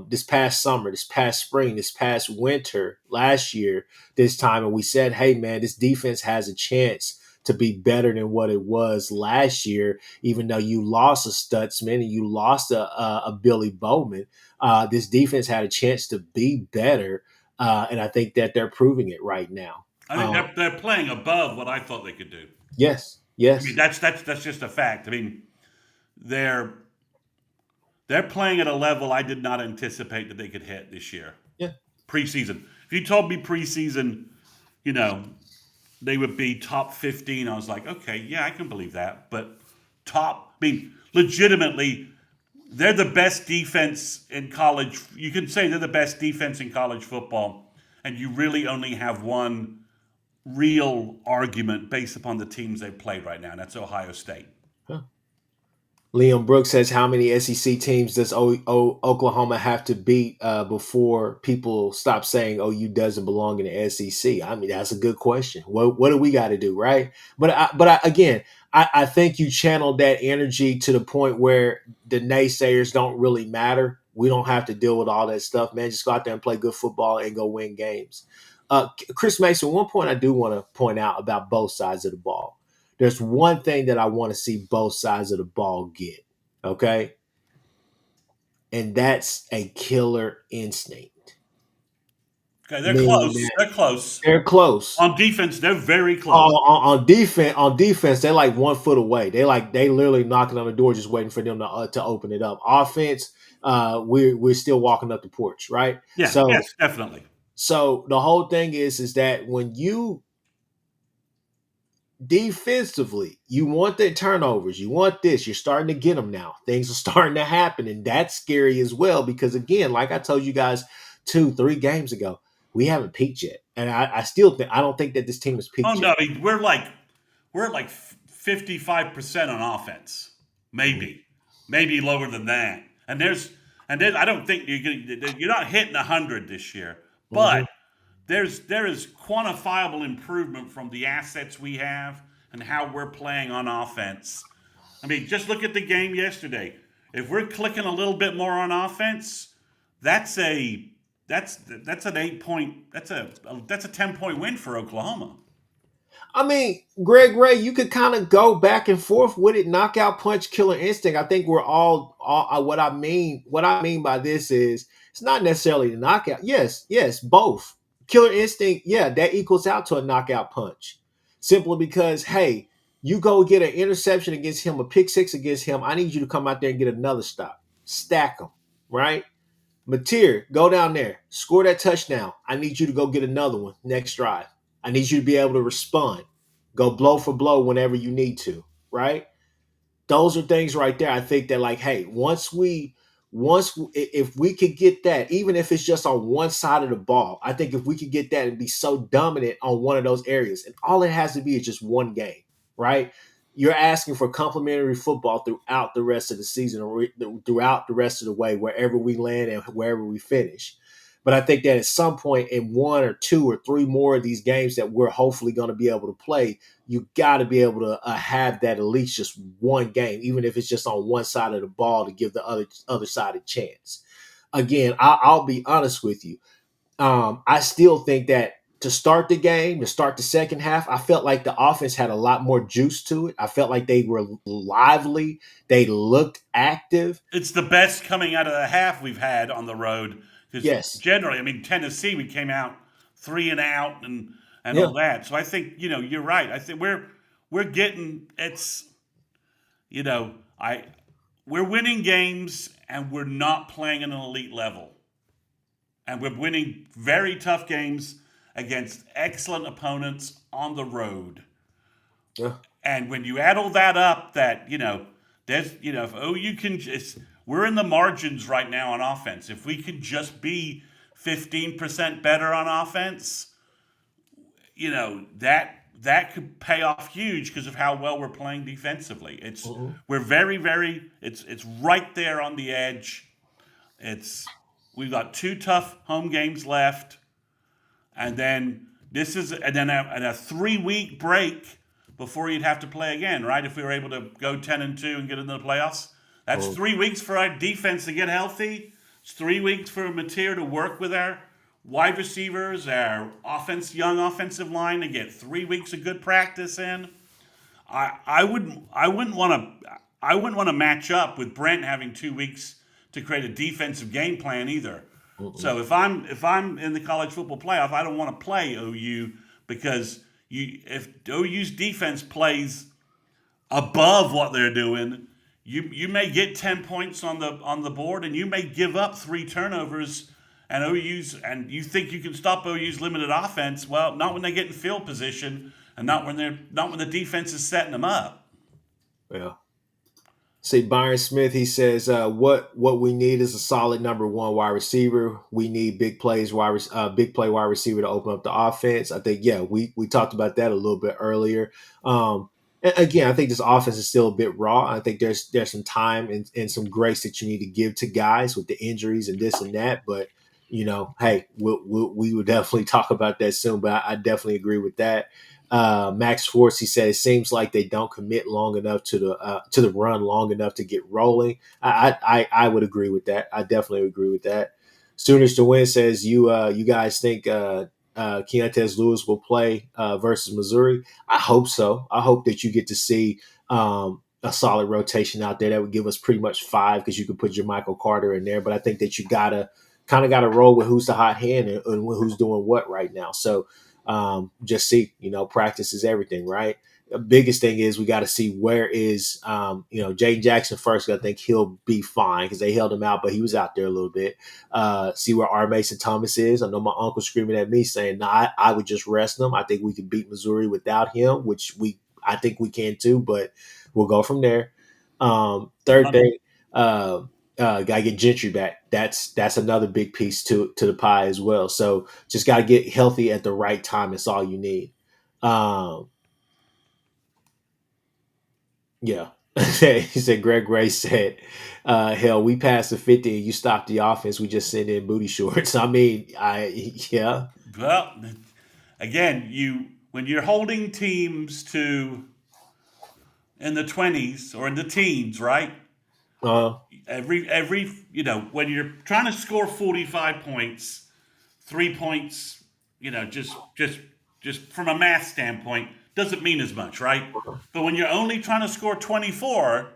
[SPEAKER 1] this past summer, this past spring, this past winter, last year, this time, and we said, hey man, this defense has a chance to be better than what it was last year, even though you lost a Stutzman and you lost a Billy Bowman. This defense had a chance to be better, and I think that they're proving it right now.
[SPEAKER 2] I think they're playing above what I thought they could do.
[SPEAKER 1] Yes,
[SPEAKER 2] I mean,
[SPEAKER 1] yes,
[SPEAKER 2] that's just a fact. I mean, they're they're playing at a level I did not anticipate that they could hit this year.
[SPEAKER 1] yeah.
[SPEAKER 2] Preseason. If you told me preseason, you know, they would be top 15, I was like, okay, yeah, I can believe that. But legitimately, they're the best defense in college. You can say they're the best defense in college football, and you really only have one real argument based upon the teams they've played right now, and that's Ohio State.
[SPEAKER 1] Huh. Liam Brooks says, "How many SEC teams does Oklahoma have to beat before people stop saying OU doesn't belong in the SEC?" I mean, that's a good question. What do we got to do, right? Again, I think you channeled that energy to the point where the naysayers don't really matter. We don't have to deal with all that stuff, man. Just go out there and play good football and go win games. Chris Mason, one point I do want to point out about both sides of the ball. There's one thing that I want to see both sides of the ball get, okay? And that's a killer instinct.
[SPEAKER 2] Okay, they're
[SPEAKER 1] Meaning
[SPEAKER 2] close.
[SPEAKER 1] that
[SPEAKER 2] They're close.
[SPEAKER 1] they're close.
[SPEAKER 2] On defense, they're very close.
[SPEAKER 1] On defense, they're like 1 foot away. They literally knocking on the door, just waiting for them to open it up. Offense, we're still walking up the porch, right?
[SPEAKER 2] Yeah,
[SPEAKER 1] So
[SPEAKER 2] yes, definitely.
[SPEAKER 1] so the whole thing is that when you defensively, you want the turnovers. You want this. You're starting to get them now. Things are starting to happen, and that's scary as well because, again, like I told you guys 2, 3 games ago, we haven't peaked yet, and I still think I don't think that this team has
[SPEAKER 2] Oh
[SPEAKER 1] peaked
[SPEAKER 2] no,
[SPEAKER 1] yet.
[SPEAKER 2] I mean, we're at like 55% on offense,
[SPEAKER 1] Mhm.
[SPEAKER 2] maybe lower than that. And there's I don't think you're not hitting 100 this year, but
[SPEAKER 1] Mhm.
[SPEAKER 2] there is quantifiable improvement from the assets we have and how we're playing on offense. I mean, just look at the game yesterday. If we're clicking a little bit more on offense, that's a that's an 8 point that's a 10 point win for Oklahoma.
[SPEAKER 1] I mean, Greg Ray, you could kind of go back and forth with it. Knockout punch, killer instinct. I think we're all what I mean. What I mean by this is it's not necessarily the knockout. Yes, yes, both. Killer instinct, yeah, that equals out to a knockout punch. Simply because, hey, you go get an interception against him, a pick six against him. I need you to come out there and get another stop. Stack them, right? Mateer, go down there, score that touchdown. I need you to go get another one next drive. I need you to be able to respond. Go blow for blow whenever you need to, right? Those are things right there. I think that like, hey, if we could get that, even if it's just on one side of the ball, I think if we could get that and be so dominant on one of those areas, and all it has to be is just one game, right? You're asking for complementary football throughout the rest of the season or throughout the rest of the way, wherever we land and wherever we finish. But I think that at some point in one or two or three more of these games that we're hopefully going to be able to play, you got to be able to have that at least just one game, even if it's just on one side of the ball to give the other side a chance. Again, I'll be honest with you. I still think that to start the game, to start the second half, I felt like the offense had a lot more juice to it. I felt like they were lively. They looked active.
[SPEAKER 2] It's the best coming out of the half we've had on the road because
[SPEAKER 1] Yes.
[SPEAKER 2] generally, I mean, Tennessee we came out three and out and
[SPEAKER 1] Yeah.
[SPEAKER 2] all that. So I think you're right. I think we're getting it's you know I we're winning games and we're not playing at an elite level. And we're winning very tough games against excellent opponents on the road.
[SPEAKER 1] Yeah.
[SPEAKER 2] And when you add all that up, that there's if OU can just we're in the margins right now on offense. If we could just be 15% better on offense, that could pay off huge because of how well we're playing defensively.
[SPEAKER 1] Mhm.
[SPEAKER 2] We're very it's right there on the edge. It's we've got two tough home games left, and then a 3 week break before you'd have to play again, right? If we were able to go 10-2 and get into the playoffs, that's
[SPEAKER 1] Mhm.
[SPEAKER 2] 3 weeks for our defense to get healthy. It's 3 weeks for Mateer to work with our wide receivers, our young offensive line to get 3 weeks of good practice in. I wouldn't want to match up with Brent having 2 weeks to create a defensive game plan either.
[SPEAKER 1] Mhm.
[SPEAKER 2] So if I'm in the college football playoff, I don't want to play OU because if OU's defense plays above what they're doing, you may get 10 points on the board and you may give up three turnovers and you think you can stop OU's limited offense. Well, not when they get in field position and not when the defense is setting them up.
[SPEAKER 1] Yeah. See, Byron Smith, he says, what we need is a solid number one wide receiver. We need big play wide receiver to open up the offense. I think, yeah, we talked about that a little bit earlier. And again, I think this offense is still a bit raw. I think there's some time and some grace that you need to give to guys with the injuries and this and that. But hey, we will definitely talk about that soon. But I definitely agree with that. Max Force, he said, it seems like they don't commit long enough to the run long enough to get rolling. I would agree with that. I definitely agree with that. Sooners to win says you guys think Keontae Lewis will play versus Missouri. I hope so. I hope that you get to see a solid rotation out there that would give us pretty much five because you could put your Michael Carter in there. But I think that you gotta roll with who's the hot hand and who's doing what right now. So just see, practice is everything, right? The biggest thing is we got to see where is, Jaden Jackson first. I think he'll be fine because they held him out, but he was out there a little bit. See where R. Mason Thomas is. I know my uncle screaming at me saying, "No, I would just rest him. I think we could beat Missouri without him, which I think we can too, but we'll go from there." Third thing, gotta get Gentry back. That's another big piece to the pie as well. So just gotta get healthy at the right time. It's all you need. Um, yeah. He said Greg Gray said, hell, we passed the 50 and you stopped the offense. We just send in booty shorts. I mean, yeah.
[SPEAKER 2] Well, again, you when you're holding teams to in the 20s or in the teens, right?
[SPEAKER 1] Uh,
[SPEAKER 2] Every when you're trying to score 45 points, 3 points, just from a math standpoint, doesn't mean as much, right? But when you're only trying to score 24,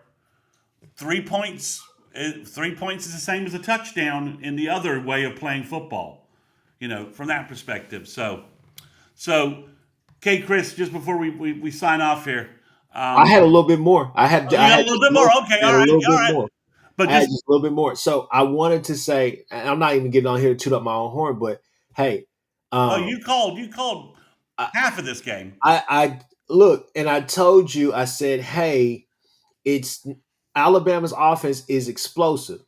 [SPEAKER 2] 3 points, 3 points is the same as a touchdown in the other way of playing football. From that perspective. So, okay, Chris, just before we sign off here,
[SPEAKER 1] I had a
[SPEAKER 2] um,
[SPEAKER 1] little bit more.
[SPEAKER 2] oh, you got a little bit more. Okay,
[SPEAKER 1] I had
[SPEAKER 2] all
[SPEAKER 1] a
[SPEAKER 2] right,
[SPEAKER 1] little
[SPEAKER 2] all
[SPEAKER 1] bit
[SPEAKER 2] right.
[SPEAKER 1] more.
[SPEAKER 2] But
[SPEAKER 1] I had
[SPEAKER 2] just
[SPEAKER 1] just a little bit more. So I wanted to say, and I'm not even getting on here to toot up my own horn, but hey,
[SPEAKER 2] oh,
[SPEAKER 1] um,
[SPEAKER 2] you called
[SPEAKER 1] I,
[SPEAKER 2] half of this game.
[SPEAKER 1] I look, and I told you, I said, hey, it's Alabama's offense is explosive,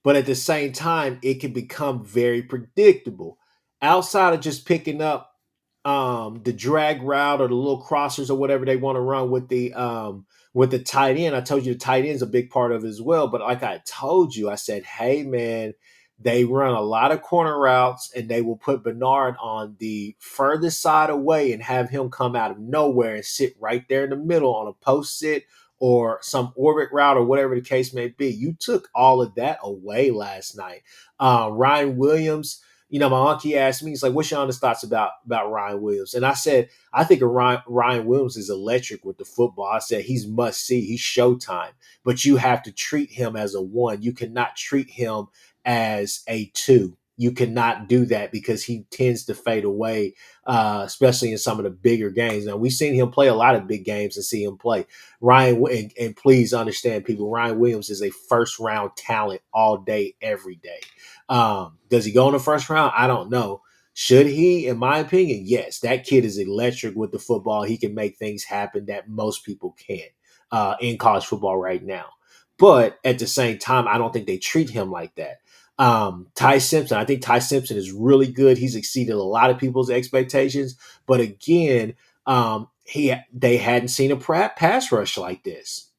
[SPEAKER 1] but at the same time, it can become very predictable. Outside of just picking up the drag route or the little crossers or whatever they want to run with the tight end. I told you the tight end is a big part of it as well. But like I told you, I said, hey man, they run a lot of corner routes and they will put Bernard on the furthest side away and have him come out of nowhere and sit right there in the middle on a post sit or some orbit route or whatever the case may be. You took all of that away last night. Ryan Williams, my auntie asked me, he's like, what's your honest thoughts about Ryan Williams? And I said, I think Ryan Williams is electric with the football. I said, he's must see. He's showtime. But you have to treat him as a one. You cannot treat him as a two. You cannot do that because he tends to fade away, especially in some of the bigger games. Now, we've seen him play a lot of big games and see him play. And please understand, people, Ryan Williams is a first round talent all day, every day. Does he go in the first round? I don't know. Should he? In my opinion, yes. That kid is electric with the football. He can make things happen that most people can't in college football right now. But at the same time, I don't think they treat him like that. Ty Simpson, I think Ty Simpson is really good. He's exceeded a lot of people's expectations. But again, they hadn't seen a pass rush like this.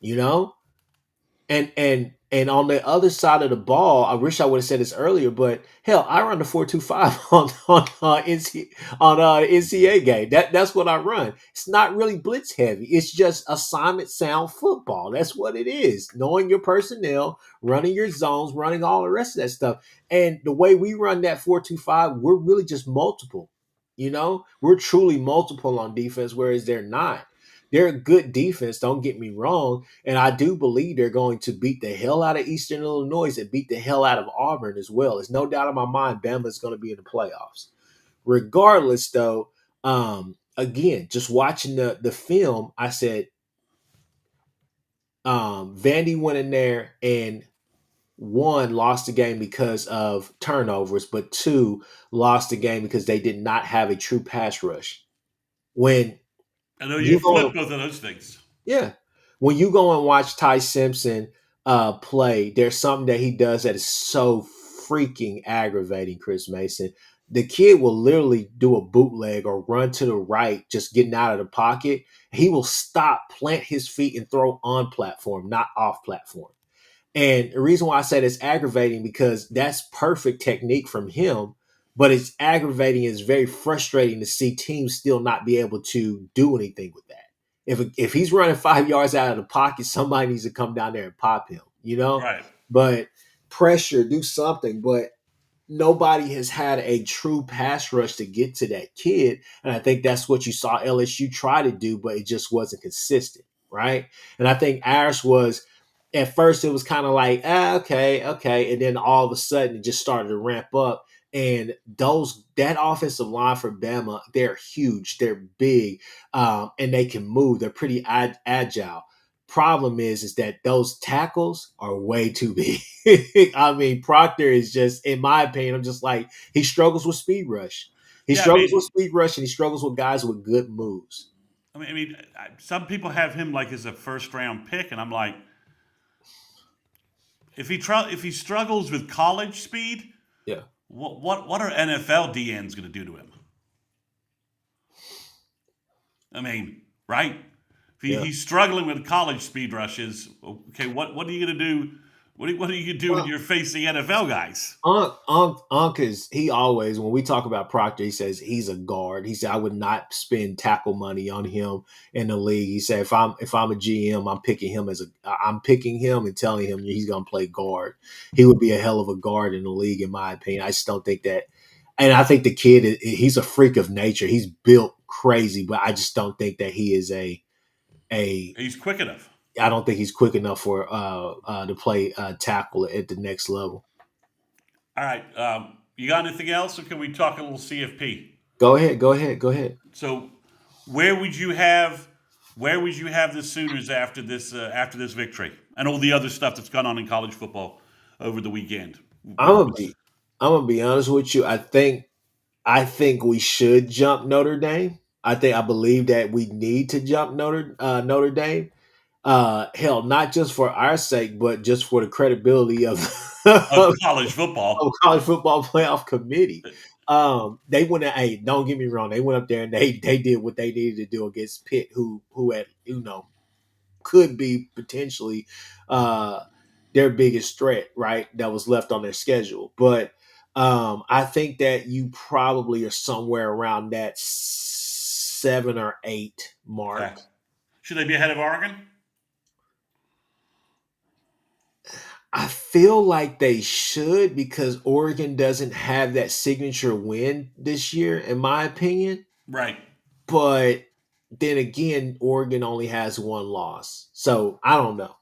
[SPEAKER 1] You know, and on the other side of the ball, I wish I would have said this earlier, but hell, I run the 4.25 on NCAA game. That's what I run. It's not really blitz heavy. It's just assignment sound football. That's what it is. Knowing your personnel, running your zones, running all the rest of that stuff. And the way we run that 4.25, we're really just multiple. We're truly multiple on defense, whereas they're not. They're a good defense, don't get me wrong. And I do believe they're going to beat the hell out of Eastern Illinois and beat the hell out of Auburn as well. There's no doubt in my mind Bama is going to be in the playoffs. Regardless, though, again, just watching the film, I said Vandy went in there and one lost the game because of turnovers, but two lost the game because they did not have a true pass rush. When
[SPEAKER 2] I know you
[SPEAKER 1] you
[SPEAKER 2] flipped
[SPEAKER 1] go
[SPEAKER 2] both of those things.
[SPEAKER 1] Yeah. When you go and watch Ty Simpson play, there's something that he does that is so freaking aggravating, Chris Mason. The kid will literally do a bootleg or run to the right, just getting out of the pocket. He will stop, plant his feet, and throw on platform, not off platform. And the reason why I said it's aggravating because that's perfect technique from him, but it's aggravating. It's very frustrating to see teams still not be able to do anything with that. If he's running 5 yards out of the pocket, somebody needs to come down there and pop him.
[SPEAKER 2] Right.
[SPEAKER 1] But pressure, do something. But nobody has had a true pass rush to get to that kid. And I think that's what you saw LSU try to do, but it just wasn't consistent, right? And I think ours was at first it was kind of like, okay, okay. And then all of a sudden it just started to ramp up. And that offensive line for Bama, they're huge, they're big, and they can move. They're pretty agile. Problem is that those tackles are way too big. I mean, Proctor is just, in my opinion, I'm just like he struggles with speed rush. He
[SPEAKER 2] Yeah, I
[SPEAKER 1] struggles with
[SPEAKER 2] mean,
[SPEAKER 1] speed rush, and he struggles with guys with good moves.
[SPEAKER 2] some people have him like as a first round pick, and I'm like, if he struggles with college speed,
[SPEAKER 1] Yeah,
[SPEAKER 2] what are NFL DNs going to do to him? I mean, right? If
[SPEAKER 1] yeah,
[SPEAKER 2] he's struggling with college speed rushes, okay, what are you going to do What do you do when
[SPEAKER 1] Well,
[SPEAKER 2] you're facing NFL guys?
[SPEAKER 1] Unc is he always when we talk about Proctor, he says he's a guard. He said I would not spend tackle money on him in the league. He said if I'm a GM, I'm picking him and telling him he's gonna play guard. He would be a hell of a guard in the league, in my opinion. I just don't think that, and I think the kid he's a freak of nature. He's built crazy, but I just don't think that he is a
[SPEAKER 2] He's quick enough.
[SPEAKER 1] I don't think he's quick enough for to play tackle at the next level.
[SPEAKER 2] All right. You got anything else, or can we talk a little CFP?
[SPEAKER 1] Go ahead, go ahead, go ahead.
[SPEAKER 2] So, where would you have where would you have the Sooners after this victory and all the other stuff that's gone on in college football over the weekend?
[SPEAKER 1] I'm gonna be I'm gonna be honest with you. I think we should jump Notre Dame. I believe that we need to jump Notre Dame. Hell, not just for our sake, but just for the credibility of
[SPEAKER 2] Of
[SPEAKER 1] of
[SPEAKER 2] college football,
[SPEAKER 1] college football playoff committee. They went. Hey, don't get me wrong. They went up there and they did what they needed to do against Pitt, who had could be potentially uh, their biggest threat, right? That was left on their schedule. But I think that you probably are somewhere around that 7 or 8
[SPEAKER 2] okay.
[SPEAKER 1] mark.
[SPEAKER 2] Should they be ahead of Oregon?
[SPEAKER 1] I feel like they should because Oregon doesn't have that signature win this year, in my opinion.
[SPEAKER 2] Right.
[SPEAKER 1] But then again, Oregon only has one loss, so I don't know.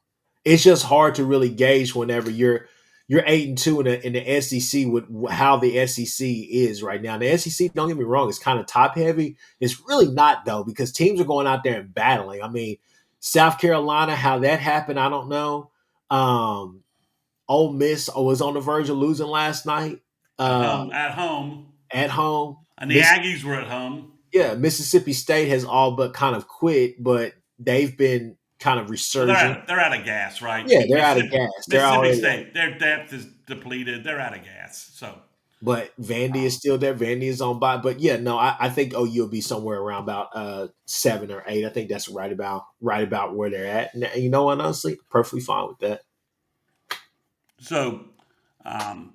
[SPEAKER 1] It's just hard to really gauge whenever you're 8-2 in the SEC with how the SEC is right now. And the SEC, don't get me wrong, it's kind of top heavy. It's really not though because teams are going out there and battling. I mean, South Carolina, how that happened, I don't know. Um, Ole Miss was on the verge of losing last night
[SPEAKER 2] At home,
[SPEAKER 1] at home.
[SPEAKER 2] and the
[SPEAKER 1] Miss
[SPEAKER 2] Aggies were at home.
[SPEAKER 1] Yeah, Mississippi State has all but kind of quit, but they've been kind of
[SPEAKER 2] Well,
[SPEAKER 1] resurging.
[SPEAKER 2] they're out of gas, right?
[SPEAKER 1] Yeah, they're out of gas. They're
[SPEAKER 2] Mississippi
[SPEAKER 1] already
[SPEAKER 2] State, their depth is depleted. They're out of gas. So,
[SPEAKER 1] but Vandy is
[SPEAKER 2] um,
[SPEAKER 1] still there. Vandy is on by. But yeah, no, I think OU will be somewhere around about 7 or 8. I think that's right about where they're at. And you know what, honestly, perfectly fine with that.
[SPEAKER 2] so, um,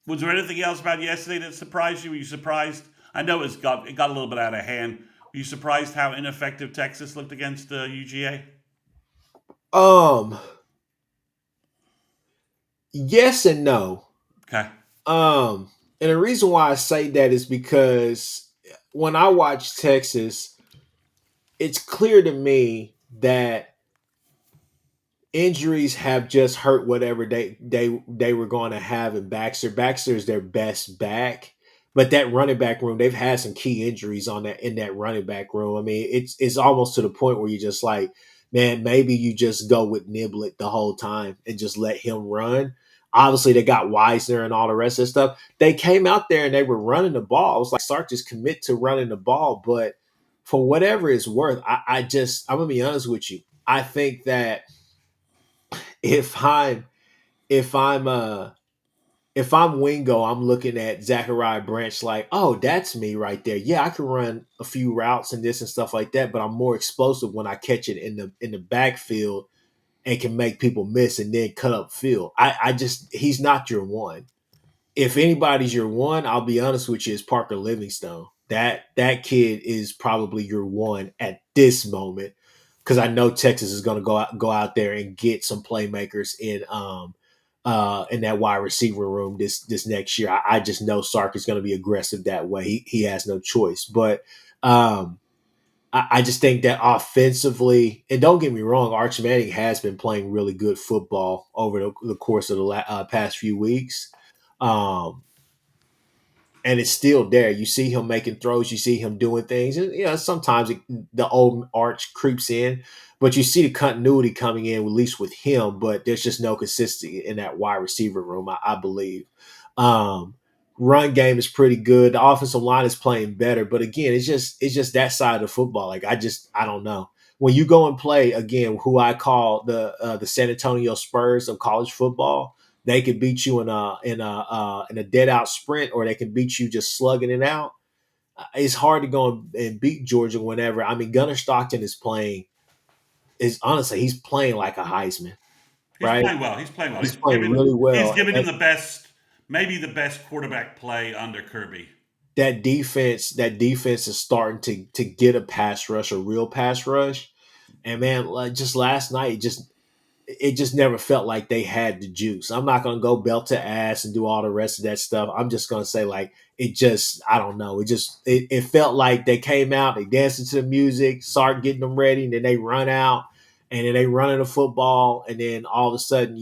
[SPEAKER 2] was there anything else about yesterday that surprised you? Were you surprised? I know it got a little bit out of hand. Were you surprised how ineffective Texas looked against UGA?
[SPEAKER 1] Um, yes and no.
[SPEAKER 2] Okay.
[SPEAKER 1] And the reason why I say that is because when I watch Texas, it's clear to me that injuries have just hurt whatever they were going to have in Baxter. Baxter is their best back, but that running back room, they've had some key injuries on that in that running back room. I mean, it's almost to the point where you're just like, man, maybe you just go with Niblet the whole time and just let him run. Obviously, they got Weisner and all the rest of the stuff. They came out there and they were running the ball. It was like Sark just commit to running the ball, but for whatever it's worth, I'm gonna be honest with you. I think that if I'm if I'm if I'm Wingo, I'm looking at Zachariah Branch like, oh, that's me right there. Yeah, I can run a few routes and this and stuff like that, but I'm more explosive when I catch it in the backfield and can make people miss and then cut up field. I just he's not your one. If anybody's your one, I'll be honest with you, is Parker Livingstone. That kid is probably your one at this moment because I know Texas is going to go out there and get some playmakers in that wide receiver room this next year. I just know Sark is going to be aggressive that way. He has no choice. But um, I just think that offensively, and don't get me wrong, Arch Manning has been playing really good football over the course of the past few weeks. Um, and it's still there. You see him making throws, you see him doing things, and sometimes the old arch creeps in, but you see the continuity coming in at least with him. But there's just no consistency in that wide receiver room, I believe. Um, Run game is pretty good. The offensive line is playing better, but again, it's just that side of the football. Like I don't know. When you go and play again, who I call the San Antonio Spurs of college football, they can beat you in a dead out sprint, or they can beat you just slugging it out. It's hard to go and beat Georgia whenever. I mean, Gunnar Stockton is playing. Is honestly, he's playing like a Heisman.
[SPEAKER 2] He's
[SPEAKER 1] right?
[SPEAKER 2] playing well. He's playing well.
[SPEAKER 1] He's playing really
[SPEAKER 2] He's
[SPEAKER 1] well.
[SPEAKER 2] given him
[SPEAKER 1] And
[SPEAKER 2] the best, maybe the best quarterback play under Kirby.
[SPEAKER 1] that defense is starting to get a pass rush, a real pass rush. And man, like just last night, it just never felt like they had the juice. I'm not gonna go belt to ass and do all the rest of that stuff. I'm just gonna say like it just I don't know. It felt like they came out, they dancing to the music, start getting them ready, and then they run out and then they running the football, and then all of a sudden,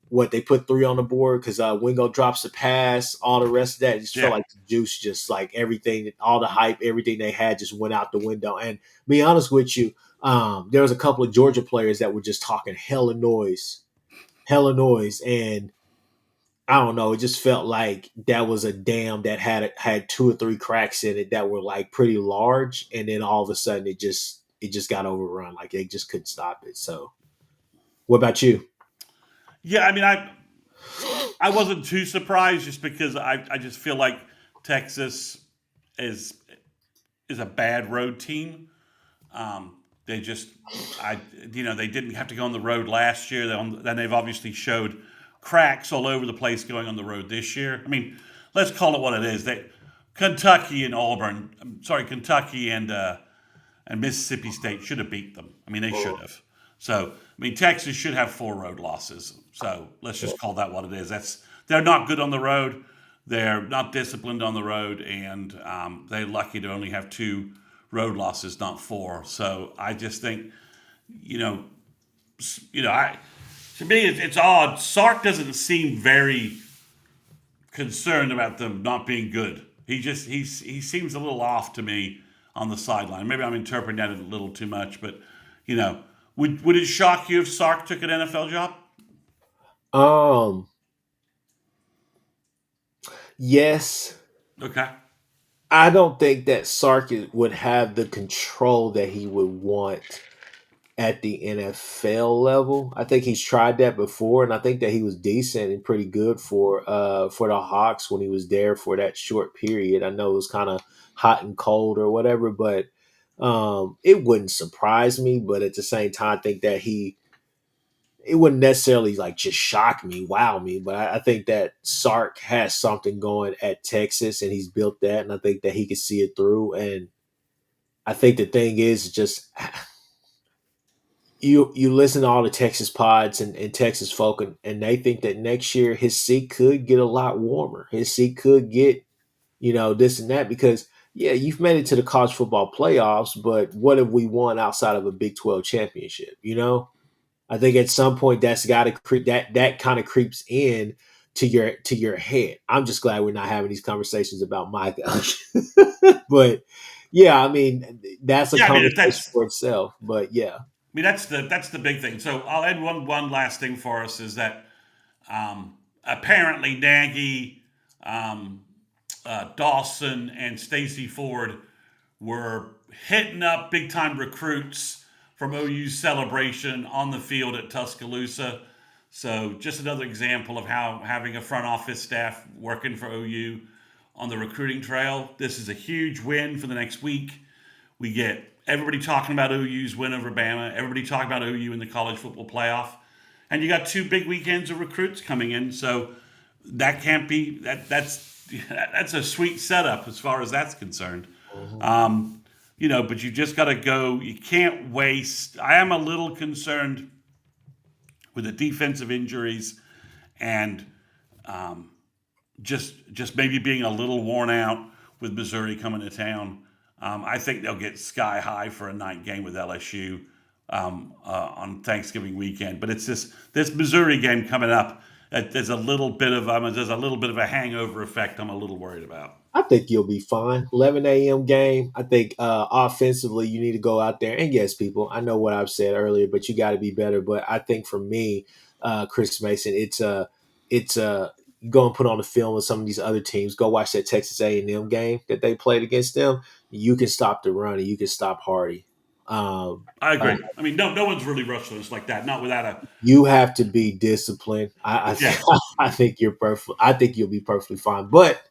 [SPEAKER 1] what they put three on the board because Wingo drops the pass, all the rest of that. It just felt
[SPEAKER 2] Yeah.
[SPEAKER 1] like the juice, just like everything, all the hype, everything they had just went out the window. And be honest with you, there was a couple of Georgia players that were just talking hella noise, and I don't know. It just felt like that was a dam that had two or three cracks in it that were like pretty large, and then all of a sudden it just got overrun. Like they just couldn't stop it. So, what about you?
[SPEAKER 2] Yeah, I mean, I wasn't too surprised just because I just feel like Texas is is a bad road team. They just I they didn't have to go on the road last year. Then they've obviously showed cracks all over the place going on the road this year. I mean, let's call it what it is. Kentucky and Auburn, sorry, Kentucky and Mississippi State should have beat them. I mean, they should have. So, I mean, Texas should have four road losses. So let's just call that what it is. They're not good on the road. They're not disciplined on the road, and they're lucky to only have two road losses, not four. So I just think, you know, I to me it's odd. Sark doesn't seem very concerned about them not being good. He seems a little off to me on the sideline. Maybe I'm interpreting that a little too much, but would it shock you if Sark took an NFL job?
[SPEAKER 1] Um, yes,
[SPEAKER 2] Okay.
[SPEAKER 1] I don't think that Sarkis would have the control that he would want at the NFL level. I think he's tried that before, and I think that he was decent and pretty good for the Hawks when he was there for that short period. I know it was kind of hot and cold or whatever, but it wouldn't surprise me. But at the same time, I think that it wouldn't necessarily like just shock me, wow me, but I think that Sark has something going at Texas, and he's built that, and I think that he can see it through. And I think the thing is just you listen to all the Texas pods and Texas folk, and they think that next year his seat could get a lot warmer. His seat could get this and that because yeah, you've made it to the college football playoffs, but what have we won outside of a Big 12 championship? I think at some point that's got to that kind of creeps in to your head. I'm just glad we're not having these conversations about Micah, but yeah, I mean that's a
[SPEAKER 2] Yeah, I mean
[SPEAKER 1] conversation for itself. But yeah,
[SPEAKER 2] that's the big thing. So I'll add one last thing for us is that apparently Nagy, um, Dawson, and Stacy Ford were hitting up big time recruits from OU's celebration on the field at Tuscaloosa. So just another example of how having a front office staff working for OU on the recruiting trail. This is a huge win for the next week. We get everybody talking about OU's win over Bama, everybody talking about OU in the college football playoff. And you got two big weekends of recruits coming in. So that can't be that's a sweet setup as far as that's concerned.
[SPEAKER 1] mhm.
[SPEAKER 2] But you just got to go. You can't waste. I am a little concerned with the defensive injuries and just maybe being a little worn out with Missouri coming to town. I think they'll get sky high for a night game with LSU on Thanksgiving weekend. But it's this Missouri game coming up. There's a little bit of a hangover effect. I'm a little worried about.
[SPEAKER 1] I think you'll be fine. 11 a.m. game. I think offensively, you need to go out there. And yes, people, I know what I've said earlier, but you got to be better. But I think for me, Chris Mason, it's go and put on the film with some of these other teams. Go watch that Texas A&M game that they played against them. You can stop the run and you can stop Hardy. Um,
[SPEAKER 2] I
[SPEAKER 1] uh,
[SPEAKER 2] agree. I mean, no one's really rushed us like that. Not without a
[SPEAKER 1] you have to be disciplined.
[SPEAKER 2] yeah.
[SPEAKER 1] I think you're perfect. I think you'll be perfectly fine. But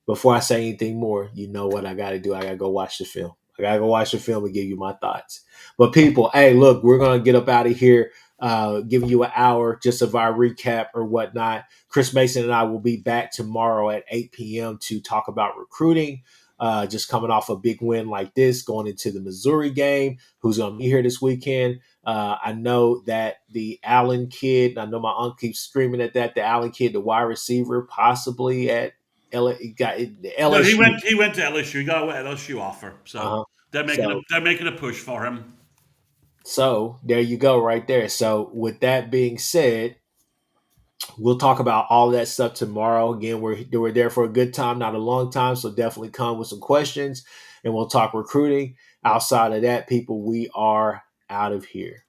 [SPEAKER 1] before I say anything more, you know what I got to do. I got to go watch the film. I got to go watch the film and give you my thoughts. But people, hey, look, we're going to get up out of here. giving you an hour just of our recap or whatnot. Chris Mason and I will be back tomorrow at 8 p.m. to talk about recruiting. Just coming off a big win like this, going into the Missouri game, who's going to be here this weekend. I know that the Allen kid, I know my aunt keeps screaming at that, the Allen kid, the wide receiver, possibly at
[SPEAKER 2] No, he
[SPEAKER 1] LSU.
[SPEAKER 2] went. He went to LSU. He got a LSU offer, so
[SPEAKER 1] Uh-huh. So
[SPEAKER 2] they're making a push for him.
[SPEAKER 1] so there you go, right there. So with that being said, we'll talk about all that stuff tomorrow. Again, we're there for a good time, not a long time. So definitely come with some questions, and we'll talk recruiting. Outside of that, people, we are out of here.